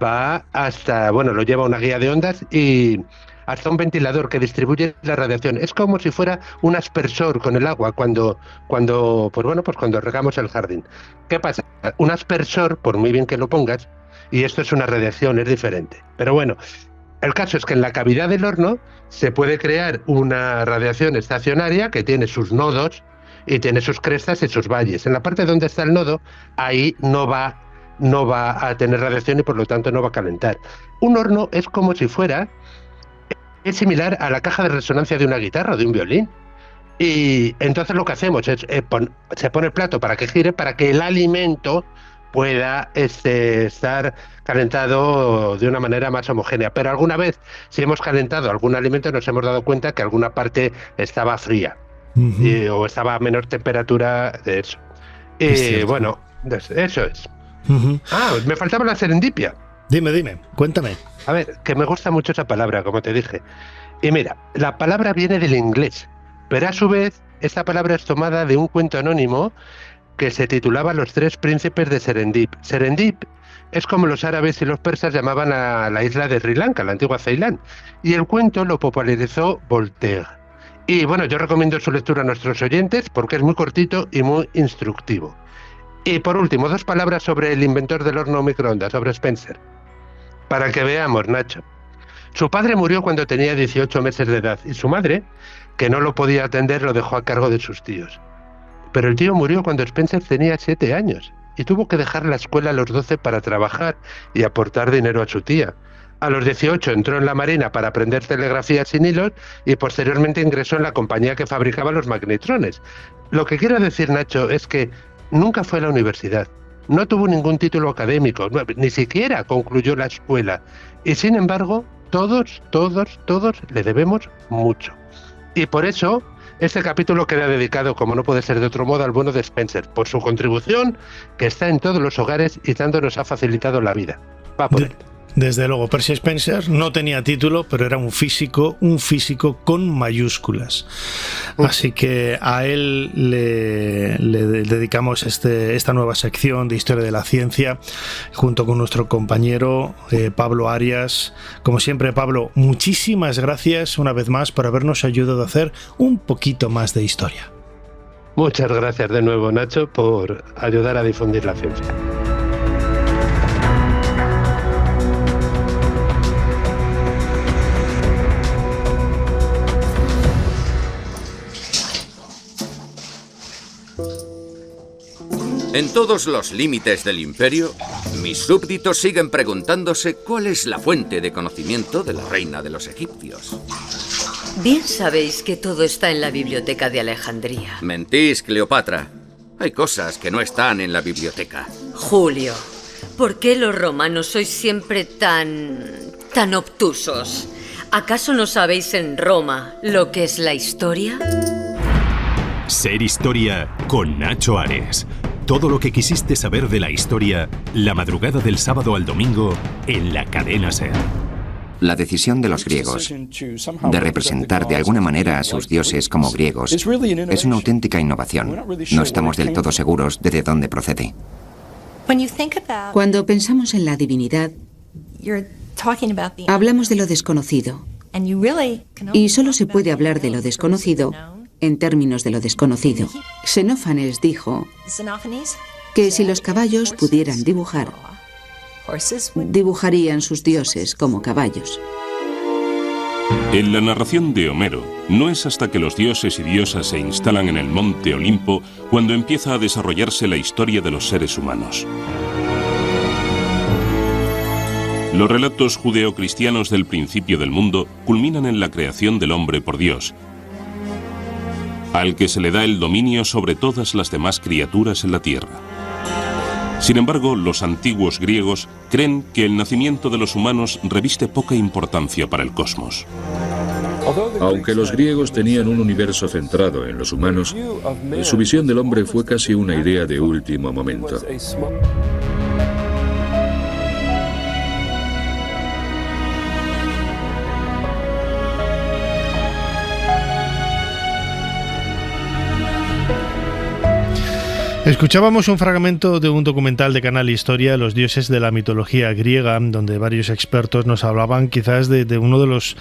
va hasta, bueno, lo lleva una guía de ondas y hasta un ventilador que distribuye la radiación. Es como si fuera un aspersor con el agua cuando regamos el jardín. ¿Qué pasa? Un aspersor, por muy bien que lo pongas, y esto es una radiación, es diferente. Pero bueno, el caso es que en la cavidad del horno se puede crear una radiación estacionaria que tiene sus nodos y tiene sus crestas y sus valles. En la parte donde está el nodo, ahí no va a tener radiación y por lo tanto no va a calentar. Un horno es como si fuera, es similar a la caja de resonancia de una guitarra o de un violín. Y entonces lo que hacemos es, se pone el plato para que gire, para que el alimento pueda estar calentado de una manera más homogénea. Pero alguna vez, si hemos calentado algún alimento, nos hemos dado cuenta que alguna parte estaba fría o estaba a menor temperatura de eso. Y bueno, eso es. Me faltaba la serendipia. Dime, cuéntame. A ver, que me gusta mucho esa palabra, como te dije. Y mira, la palabra viene del inglés, pero a su vez, esta palabra es tomada de un cuento anónimo que se titulaba Los 3 príncipes de Serendip. Serendip Es como los árabes y los persas llamaban a la isla de Sri Lanka, la antigua Ceilán. Y el cuento lo popularizó Voltaire. Y bueno, yo recomiendo su lectura a nuestros oyentes porque es muy cortito y muy instructivo. Y por último, 2 palabras sobre el inventor del horno microondas, sobre Spencer. Para que veamos, Nacho. Su padre murió cuando tenía 18 meses de edad y su madre, que no lo podía atender, lo dejó a cargo de sus tíos. Pero el tío murió cuando Spencer tenía 7 años y tuvo que dejar la escuela a los 12 para trabajar y aportar dinero a su tía. A los 18 entró en la Marina para aprender telegrafía sin hilos y posteriormente ingresó en la compañía que fabricaba los magnetrones. Lo que quiero decir, Nacho, es que nunca fue a la universidad, no tuvo ningún título académico, ni siquiera concluyó la escuela. Y sin embargo, todos le debemos mucho. Y por eso, este capítulo queda dedicado, como no puede ser de otro modo, al bueno de Spencer, por su contribución que está en todos los hogares y tanto nos ha facilitado la vida. Va por él. Desde luego, Percy Spencer no tenía título, pero era un físico con mayúsculas. Así que a él le dedicamos esta nueva sección de Historia de la Ciencia, junto con nuestro compañero Pablo Arias. Como siempre, Pablo, muchísimas gracias una vez más por habernos ayudado a hacer un poquito más de historia. Muchas gracias de nuevo, Nacho, por ayudar a difundir la ciencia. En todos los límites del imperio, mis súbditos siguen preguntándose cuál es la fuente de conocimiento de la reina de los egipcios. Bien sabéis que todo está en la biblioteca de Alejandría. Mentís, Cleopatra. Hay cosas que no están en la biblioteca. Julio, ¿por qué los romanos sois siempre tan obtusos? ¿Acaso no sabéis en Roma lo que es la historia? Ser Historia con Nacho Ares. Todo lo que quisiste saber de la historia, la madrugada del sábado al domingo, en la cadena SER. La decisión de los griegos de representar de alguna manera a sus dioses como griegos es una auténtica innovación. No estamos del todo seguros de dónde procede. Cuando pensamos en la divinidad, hablamos de lo desconocido. Y solo se puede hablar de lo desconocido en términos de lo desconocido. Xenófanes dijo que si los caballos pudieran dibujar, dibujarían sus dioses como caballos. En la narración de Homero, no es hasta que los dioses y diosas se instalan en el monte Olimpo cuando empieza a desarrollarse la historia de los seres humanos. Los relatos judeocristianos del principio del mundo culminan en la creación del hombre por Dios, al que se le da el dominio sobre todas las demás criaturas en la tierra. Sin embargo, los antiguos griegos creen que el nacimiento de los humanos reviste poca importancia para el cosmos. Aunque los griegos tenían un universo centrado en los humanos, su visión del hombre fue casi una idea de último momento. Escuchábamos un fragmento de un documental de Canal Historia, Los dioses de la mitología griega, donde varios expertos nos hablaban quizás de uno de los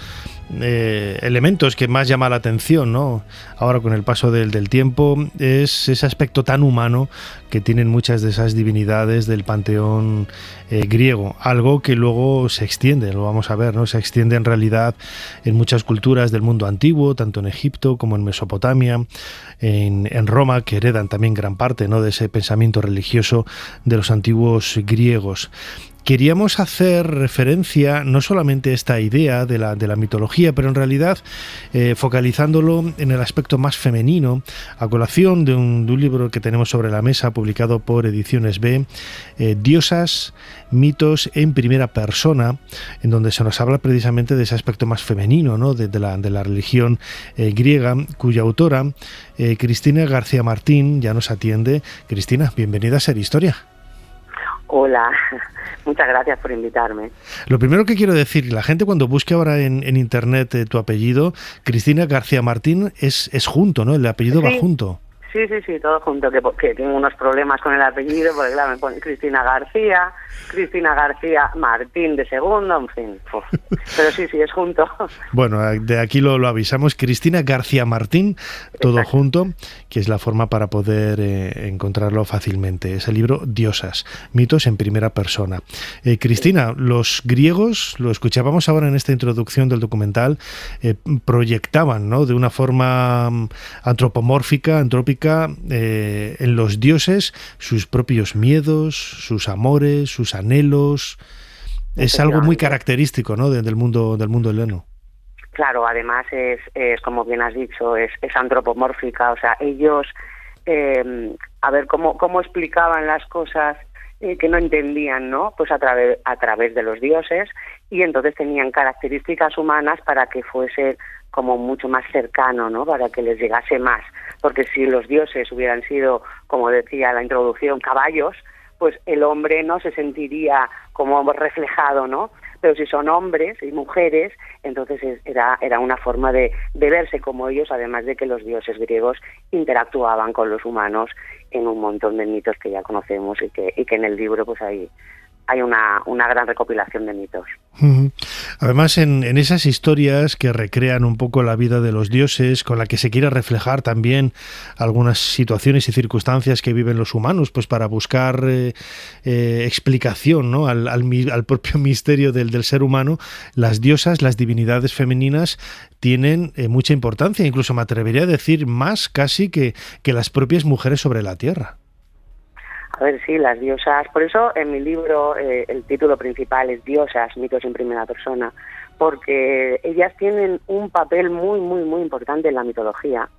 elementos que más llama la atención, ¿no? Ahora con el paso del tiempo, es ese aspecto tan humano que tienen muchas de esas divinidades del panteón griego, algo que luego se extiende, lo vamos a ver, ¿no? Se extiende en realidad en muchas culturas del mundo antiguo, tanto en Egipto como en Mesopotamia, en Roma, que heredan también gran parte, ¿no?, de ese pensamiento religioso de los antiguos griegos. Queríamos hacer referencia no solamente a esta idea de la mitología, pero en realidad focalizándolo en el aspecto más femenino, a colación de un libro que tenemos sobre la mesa, publicado por Ediciones B, Diosas, mitos en primera persona, en donde se nos habla precisamente de ese aspecto más femenino, ¿no?, de la religión griega, cuya autora, Cristina García Martín, ya nos atiende. Cristina, bienvenida a Ser Historia. Hola, muchas gracias por invitarme. Lo primero que quiero decir, la gente cuando busque ahora en internet tu apellido, Cristina García Martín, es junto, ¿no? El apellido va junto. Sí, todo junto, que tengo unos problemas con el apellido, porque claro, me ponen Cristina García Martín de segundo, en fin. Pero sí, es junto. Bueno, de aquí lo avisamos, Cristina García Martín, todo Exacto. Junto, que es la forma para poder encontrarlo fácilmente. Es el libro Diosas, mitos en primera persona. Cristina, los griegos, lo escuchábamos ahora en esta introducción del documental, proyectaban, ¿no?, de una forma antropomórfica, en los dioses sus propios miedos, sus amores, sus anhelos. Es algo muy característico, ¿no?, del mundo heleno. Claro, además es como bien has dicho, es antropomórfica. O sea, ellos, a ver cómo explicaban las cosas que no entendían, ¿no? Pues a través de los dioses, y entonces tenían características humanas para que fuese como mucho más cercano, ¿no? Para que les llegase más. Porque si los dioses hubieran sido, como decía la introducción, caballos, pues el hombre no se sentiría como reflejado, ¿no? Pero si son hombres y mujeres, entonces era una forma de verse como ellos, además de que los dioses griegos interactuaban con los humanos en un montón de mitos que ya conocemos y que en el libro pues hay una gran recopilación de mitos. Además, en esas historias que recrean un poco la vida de los dioses, con la que se quiere reflejar también algunas situaciones y circunstancias que viven los humanos, pues para buscar explicación, ¿no?, al propio misterio del ser humano, las diosas, las divinidades femeninas, tienen mucha importancia. Incluso me atrevería a decir más casi que las propias mujeres sobre la tierra. A ver, sí, las diosas. Por eso en mi libro el título principal es Diosas, mitos en primera persona, porque ellas tienen un papel muy, muy, muy importante en la mitología.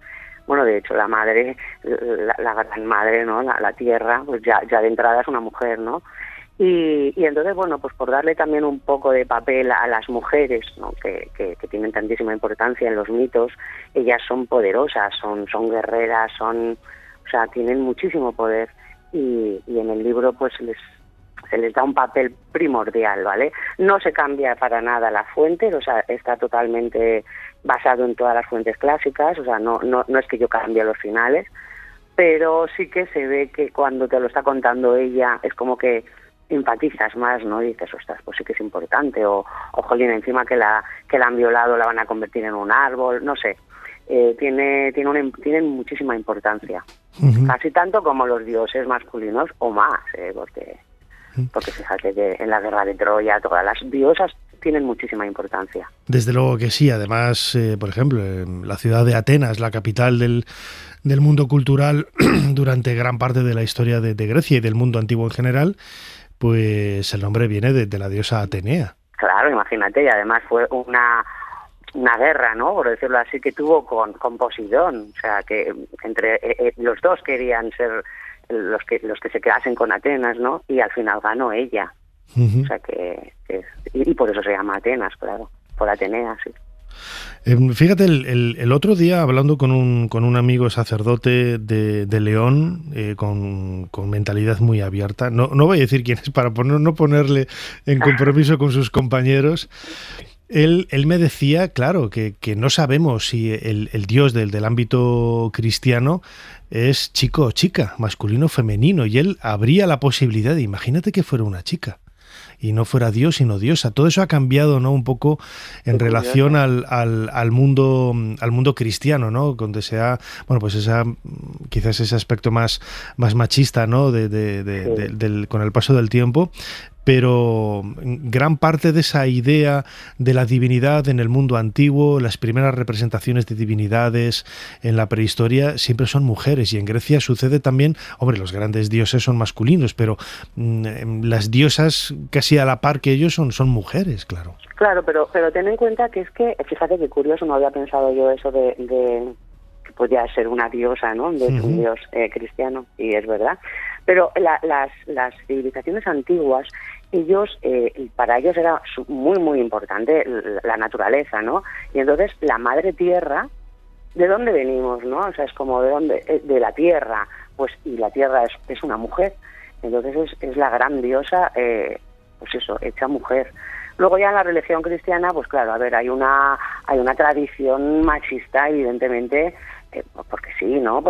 Bueno, de hecho, la madre, la gran madre, ¿no?, la tierra, pues ya de entrada es una mujer, ¿no? Y entonces, bueno, pues por darle también un poco de papel a las mujeres, ¿no?, que tienen tantísima importancia en los mitos, ellas son poderosas, son guerreras, o sea, tienen muchísimo poder. Y en el libro pues se les da un papel primordial, ¿vale? No se cambia para nada la fuente, o sea, está totalmente basado en todas las fuentes clásicas, o sea, no es que yo cambie los finales, pero sí que se ve que cuando te lo está contando ella es como que empatizas más, ¿no? Y dices, ostras, pues sí que es importante, o jolín, encima que la han violado la van a convertir en un árbol, no sé. Tienen muchísima importancia, casi tanto como los dioses masculinos o más, porque fíjate que en la guerra de Troya todas las diosas tienen muchísima importancia. Desde luego que sí. Además, por ejemplo, la ciudad de Atenas, la capital del mundo cultural durante gran parte de la historia de Grecia y del mundo antiguo en general, pues el nombre viene de la diosa Atenea. Claro, imagínate, y además fue una guerra, ¿no?, por decirlo así, que tuvo con Poseidón. O sea, que entre los dos querían ser los que se quedasen con Atenas, ¿no? Y al final ganó ella. O sea y por eso se llama Atenas, claro, por Atenea, sí. Fíjate, el otro día, hablando con un amigo sacerdote de León, con mentalidad muy abierta, no voy a decir quién es para no ponerle en compromiso con sus compañeros. Él me decía, claro, que no sabemos si el Dios del ámbito cristiano es chico o chica, masculino o femenino, y él abría la posibilidad de, imagínate que fuera una chica y no fuera Dios sino diosa. Todo eso ha cambiado, ¿no?, un poco en relación al mundo cristiano, ¿no?, donde sea, bueno, pues quizás ese aspecto más machista, ¿no?, con el paso del tiempo. Pero gran parte de esa idea de la divinidad en el mundo antiguo, las primeras representaciones de divinidades en la prehistoria siempre son mujeres, y en Grecia sucede también, hombre, los grandes dioses son masculinos, pero las diosas casi a la par que ellos son mujeres, claro. Claro, pero ten en cuenta que fíjate qué curioso, no había pensado yo eso de que podía ser una diosa, ¿no?, de un dios cristiano, y es verdad. Pero las civilizaciones antiguas, para ellos era muy, muy importante la naturaleza, ¿no? Y entonces la madre tierra, ¿de dónde venimos, no? O sea, es como de la tierra, pues, y la tierra es una mujer. Entonces es la gran diosa, pues eso, hecha mujer. Luego ya en la religión cristiana, pues claro, a ver, hay una tradición machista, evidentemente, porque sí, ¿no?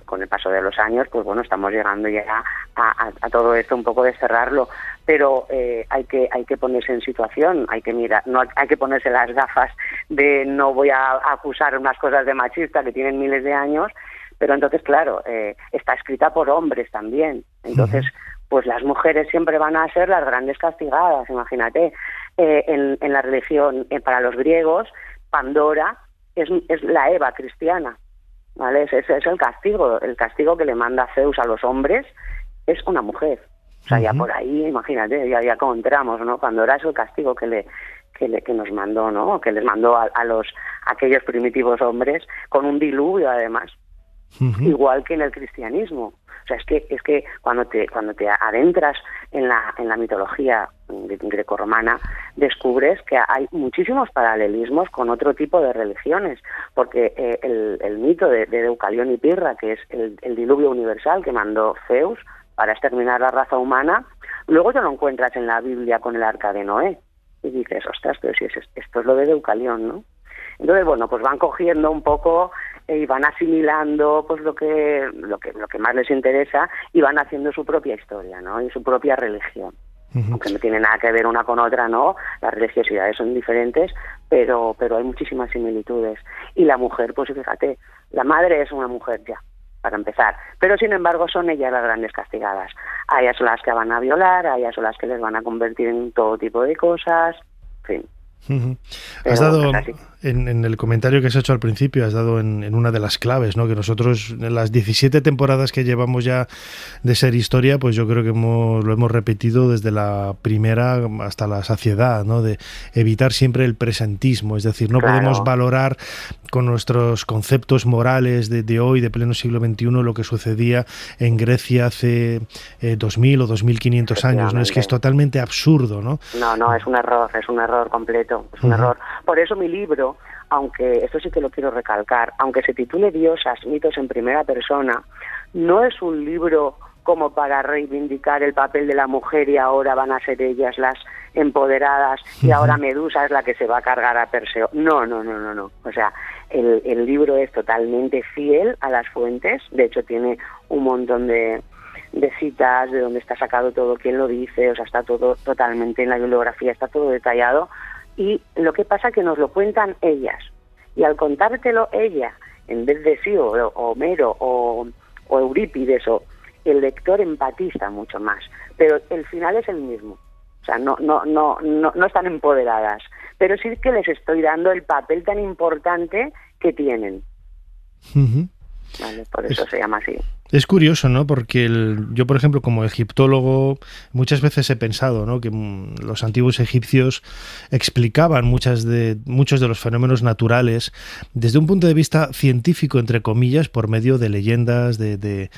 Con el paso de los años, pues bueno, estamos llegando ya a todo esto, un poco desterrarlo, pero hay que ponerse en situación, hay que mirar, no hay que ponerse las gafas de no voy a acusar unas cosas de machista que tienen miles de años, pero entonces, claro, está escrita por hombres también, entonces, pues las mujeres siempre van a ser las grandes castigadas, imagínate, en la religión, para los griegos, Pandora es la Eva cristiana, ¿vale? Es el castigo que le manda Zeus a los hombres, es una mujer. O sea, ya por ahí, imagínate, ya como entramos, ¿no? Pandora es el castigo que nos mandó, ¿no? Que les mandó a aquellos primitivos hombres, con un diluvio además, igual que en el cristianismo. O sea, es que cuando te adentras en la mitología grecorromana, descubres que hay muchísimos paralelismos con otro tipo de religiones, porque el mito de Deucalión y Pirra, que es el diluvio universal que mandó Zeus para exterminar la raza humana, luego te lo encuentras en la Biblia con el arca de Noé, y dices, ostras, pero si esto es lo de Deucalión, ¿no? Entonces, bueno, pues van cogiendo un poco y van asimilando pues lo que más les interesa y van haciendo su propia historia, ¿no? Y su propia religión. Aunque no tiene nada que ver una con otra, ¿no? Las religiosidades son diferentes, pero hay muchísimas similitudes. Y la mujer, pues fíjate, la madre es una mujer ya, para empezar. Pero sin embargo son ellas las grandes castigadas. A ellas son las que van a violar, a ellas son las que les van a convertir en todo tipo de cosas, en fin. Has dado, en el comentario que has hecho al principio, has dado en una de las claves, ¿no? Que nosotros, en las 17 temporadas que llevamos ya de Ser Historia, pues yo creo que lo hemos repetido desde la primera hasta la saciedad, ¿no? De evitar siempre el presentismo, es decir, no podemos valorar con nuestros conceptos morales de hoy, de pleno siglo XXI, lo que sucedía en Grecia hace 2000 o 2500 años, ¿no? Es que es totalmente absurdo, ¿no? No, es un error completo, es un error. Por eso mi libro, aunque esto sí que lo quiero recalcar, aunque se titule Diosas, mitos en primera persona, no es un libro como para reivindicar el papel de la mujer y ahora van a ser ellas las empoderadas y ahora Medusa es la que se va a cargar a Perseo. No. O sea, el libro es totalmente fiel a las fuentes, de hecho tiene un montón de citas de donde está sacado todo, quién lo dice, o sea, está todo totalmente en la bibliografía, está todo detallado. Y lo que pasa es que nos lo cuentan ellas. Y al contártelo ella, en vez de sí, o Homero, o Eurípides, el lector empatiza mucho más. Pero el final es el mismo. O sea, no están empoderadas. Pero sí que les estoy dando el papel tan importante que tienen. Vale, por eso se llama así. Es curioso, ¿no? Porque yo, por ejemplo, como egiptólogo, muchas veces he pensado, ¿no? Que los antiguos egipcios explicaban muchos de los fenómenos naturales desde un punto de vista científico, entre comillas, por medio de leyendas, de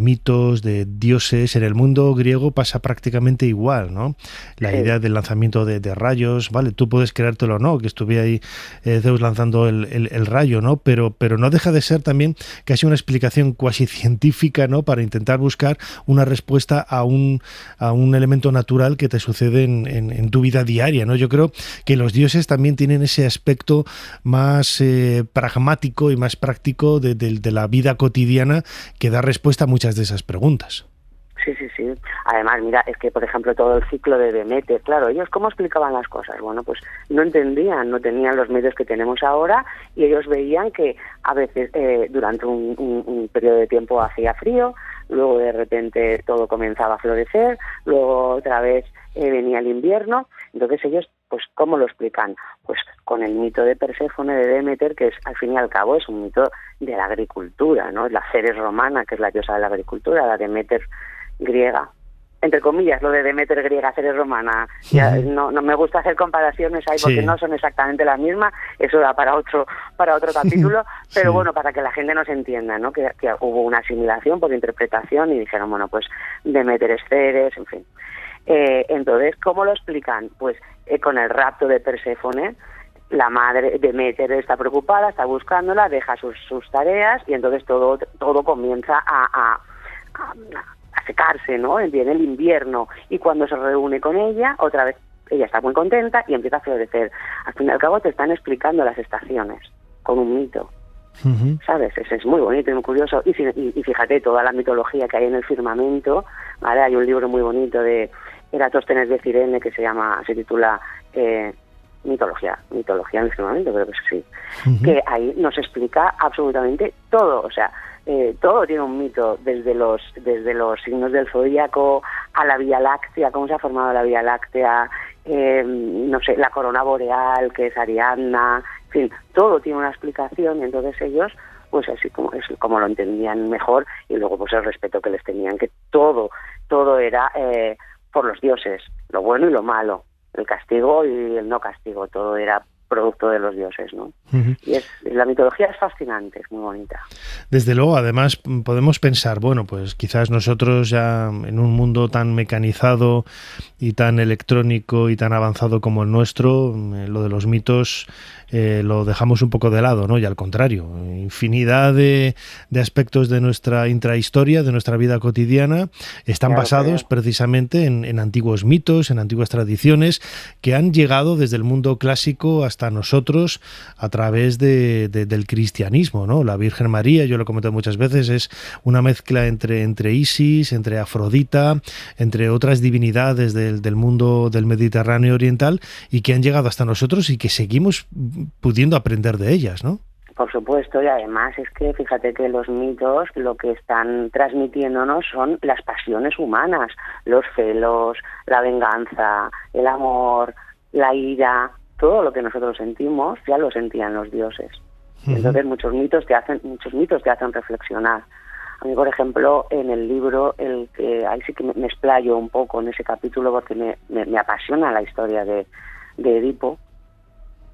mitos, de dioses. En el mundo griego pasa prácticamente igual, ¿no? La idea del lanzamiento de rayos, ¿vale? Tú puedes creértelo o no, que estuviera ahí Zeus lanzando el rayo, ¿no? Pero no deja de ser también casi una explicación cuasi científica, ¿no? Para intentar buscar una respuesta a un elemento natural que te sucede en tu vida diaria, ¿no? Yo creo que los dioses también tienen ese aspecto más pragmático y más práctico de la vida cotidiana que da respuesta a muchas de esas preguntas. Sí. Además, mira, es que, por ejemplo, todo el ciclo de Deméter, claro, ellos ¿cómo explicaban las cosas? Bueno, pues no entendían, no tenían los medios que tenemos ahora y ellos veían que a veces durante un periodo de tiempo hacía frío, luego de repente todo comenzaba a florecer, luego otra vez venía el invierno. Entonces ellos, pues, ¿cómo lo explican? Pues con el mito de Perséfone, de Deméter, que es, al fin y al cabo, es un mito de la agricultura, ¿no? La Ceres romana, que es la diosa de la agricultura, la Deméter griega, entre comillas, lo de Deméter griega, Ceres romana. Ya, no me gusta hacer comparaciones ahí porque no son exactamente las mismas, eso da para otro capítulo, pero bueno, para que la gente nos entienda, ¿no? Que hubo una asimilación por interpretación y dijeron, bueno, pues Deméter es Ceres, en fin. Entonces, ¿cómo lo explican? Pues con el rapto de Perséfone, la madre Deméter está preocupada, está buscándola, deja sus tareas y entonces todo comienza a secarse, ¿no? Viene el invierno y cuando se reúne con ella, otra vez ella está muy contenta y empieza a florecer. Al fin y al cabo te están explicando las estaciones con un mito. ¿Sabes? Es muy bonito y muy curioso. Y fíjate, toda la mitología que hay en el firmamento, ¿vale? Hay un libro muy bonito de Eratóstenes de Cirene que se titula Mitología en el firmamento, creo que es así. Que ahí nos explica absolutamente todo, o sea, todo tiene un mito, desde los signos del zodíaco a la Vía Láctea, cómo se ha formado la Vía Láctea, no sé, la corona boreal, que es Ariadna, en fin, todo tiene una explicación, y entonces ellos, pues así como lo entendían mejor, y luego pues el respeto que les tenían, que todo era por los dioses, lo bueno y lo malo, el castigo y el no castigo, todo era producto de los dioses, ¿no? Y la mitología es fascinante, es muy bonita. Desde luego, además podemos pensar, bueno, pues quizás nosotros ya en un mundo tan mecanizado y tan electrónico y tan avanzado como el nuestro, lo de los mitos lo dejamos un poco de lado, ¿no? Y al contrario, infinidad de aspectos de nuestra intrahistoria, de nuestra vida cotidiana, están basados precisamente en antiguos mitos, en antiguas tradiciones que han llegado desde el mundo clásico hasta nosotros a través del cristianismo, ¿no? La Virgen María, yo lo he comentado muchas veces, es una mezcla entre Isis, entre Afrodita, entre otras divinidades del mundo del Mediterráneo oriental, y que han llegado hasta nosotros y que seguimos pudiendo aprender de ellas, ¿no? Por supuesto, y además es que fíjate que los mitos lo que están transmitiéndonos son las pasiones humanas, los celos, la venganza, el amor, la ira, todo lo que nosotros sentimos ya lo sentían los dioses. Entonces muchos mitos te hacen reflexionar. A mí, por ejemplo, en el libro, ahí sí que me explayo un poco en ese capítulo porque me apasiona la historia de Edipo,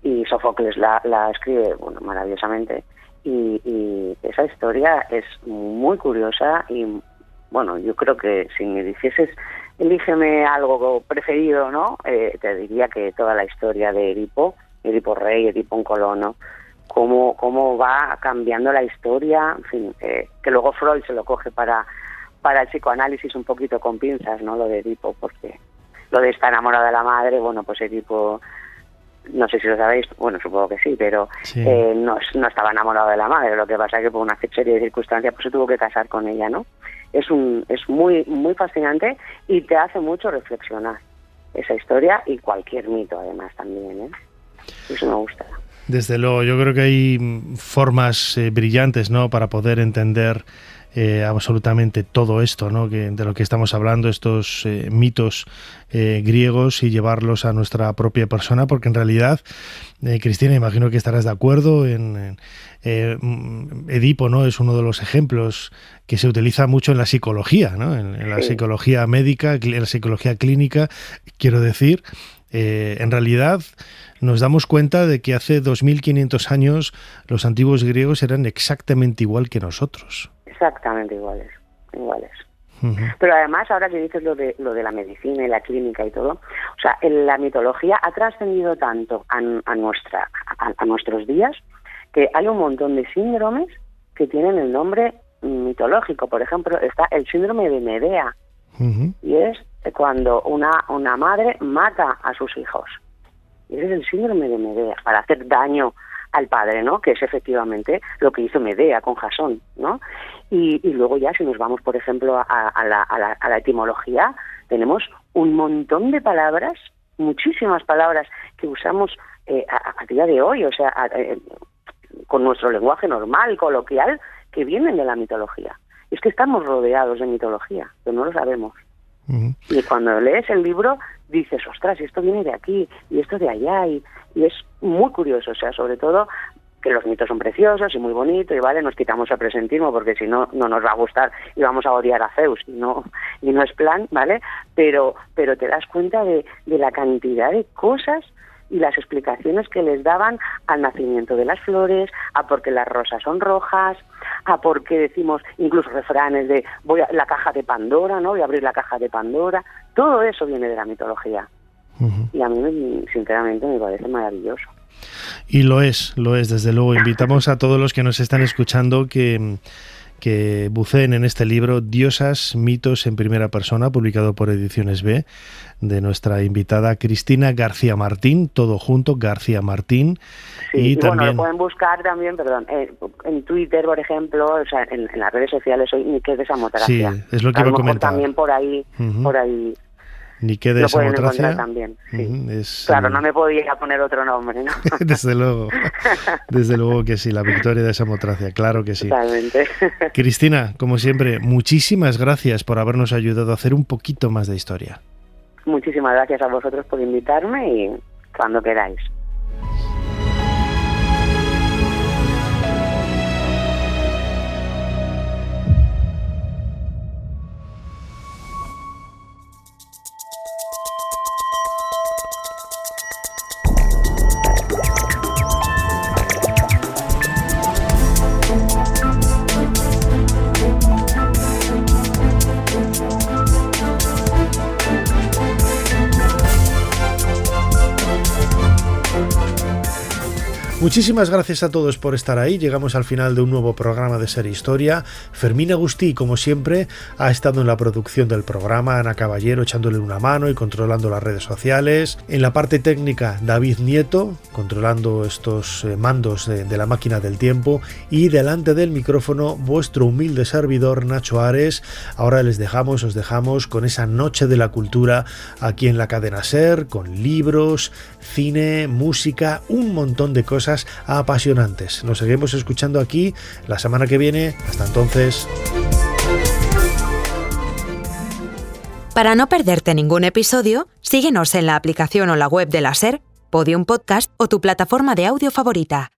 y Sófocles la escribe maravillosamente, y esa historia es muy curiosa, y bueno, yo creo que si me dijeses elígeme algo preferido, ¿no? Te diría que toda la historia de Edipo rey, Edipo en colono, cómo va cambiando la historia, en fin, que luego Freud se lo coge para el psicoanálisis un poquito con pinzas, ¿no? Lo de Edipo, porque lo de estar enamorado de la madre, bueno, pues Edipo, no sé si lo sabéis, bueno, supongo que sí, pero sí. No estaba enamorado de la madre, lo que pasa es que por una serie de circunstancias pues se tuvo que casar con ella, ¿no? Es muy muy fascinante y te hace mucho reflexionar esa historia y cualquier mito además también, ¿eh? Eso me gusta. Desde luego, yo creo que hay formas brillantes, ¿no?, para poder entender absolutamente todo esto, ¿no?, de lo que estamos hablando, estos mitos griegos, y llevarlos a nuestra propia persona, porque en realidad, Cristina, imagino que estarás de acuerdo Edipo, ¿no?, es uno de los ejemplos que se utiliza mucho en la psicología, ¿no?, en la psicología médica, en la psicología clínica, quiero decir. En realidad nos damos cuenta de que hace 2500 años los antiguos griegos eran exactamente igual que nosotros. Exactamente iguales. Pero además, ahora que dices lo de la medicina y la clínica y todo, o sea, la mitología ha trascendido tanto a nuestros días que hay un montón de síndromes que tienen el nombre mitológico. Por ejemplo, está el síndrome de Medea, y es cuando una madre mata a sus hijos. Y ese es el síndrome de Medea, para hacer daño al padre, ¿no?, que es efectivamente lo que hizo Medea con Jasón, ¿no? Y luego ya, si nos vamos, por ejemplo, a la etimología, tenemos un montón de palabras, muchísimas palabras que usamos a día de hoy, o sea, con nuestro lenguaje normal, coloquial, que vienen de la mitología. Es que estamos rodeados de mitología, pero no lo sabemos. Y cuando lees el libro dices, ostras, esto viene de aquí y esto de allá, y es muy curioso, o sea, sobre todo que los mitos son preciosos y muy bonitos, y vale, nos quitamos el presentismo porque si no, no nos va a gustar y vamos a odiar a Zeus, y no es plan, ¿vale? Pero te das cuenta de la cantidad de cosas y las explicaciones que les daban al nacimiento de las flores, a por qué las rosas son rojas, a por qué decimos incluso refranes de la caja de Pandora, ¿no? Voy a abrir la caja de Pandora. Todo eso viene de la mitología. Y a mí, sinceramente, me parece maravilloso. Y lo es, desde luego. Invitamos a todos los que nos están escuchando que que buceen en este libro Diosas, mitos en primera persona, publicado por Ediciones B, de nuestra invitada Cristina García Martín, todo junto, García Martín. Sí, y también... bueno, lo pueden buscar también, en Twitter, por ejemplo, o sea, en las redes sociales soy Nike de Samotracia. Sí, es lo que iba a comentar. También por ahí, Nike de lo pueden Samotracia. encontrar también. Sí. Es, claro, no me podía poner otro nombre, ¿no? Desde luego que sí, la victoria de Samotracia, claro que sí. Totalmente. Cristina, como siempre, muchísimas gracias por habernos ayudado a hacer un poquito más de historia. Muchísimas gracias a vosotros por invitarme y cuando queráis. Muchísimas gracias a todos por estar ahí. Llegamos al final de un nuevo programa de Ser Historia. Fermín Agustí, como siempre, ha estado en la producción del programa, Ana Caballero echándole una mano y controlando las redes sociales. En la parte técnica, David Nieto, controlando estos mandos de la máquina del tiempo. Y delante del micrófono, vuestro humilde servidor, Nacho Ares. Ahora os dejamos con esa noche de la cultura aquí en la cadena SER, con libros, cine, música, un montón de cosas apasionantes. Nos seguimos escuchando aquí la semana que viene. Hasta entonces. Para no perderte ningún episodio, síguenos en la aplicación o la web de la SER, Podium Podcast o tu plataforma de audio favorita.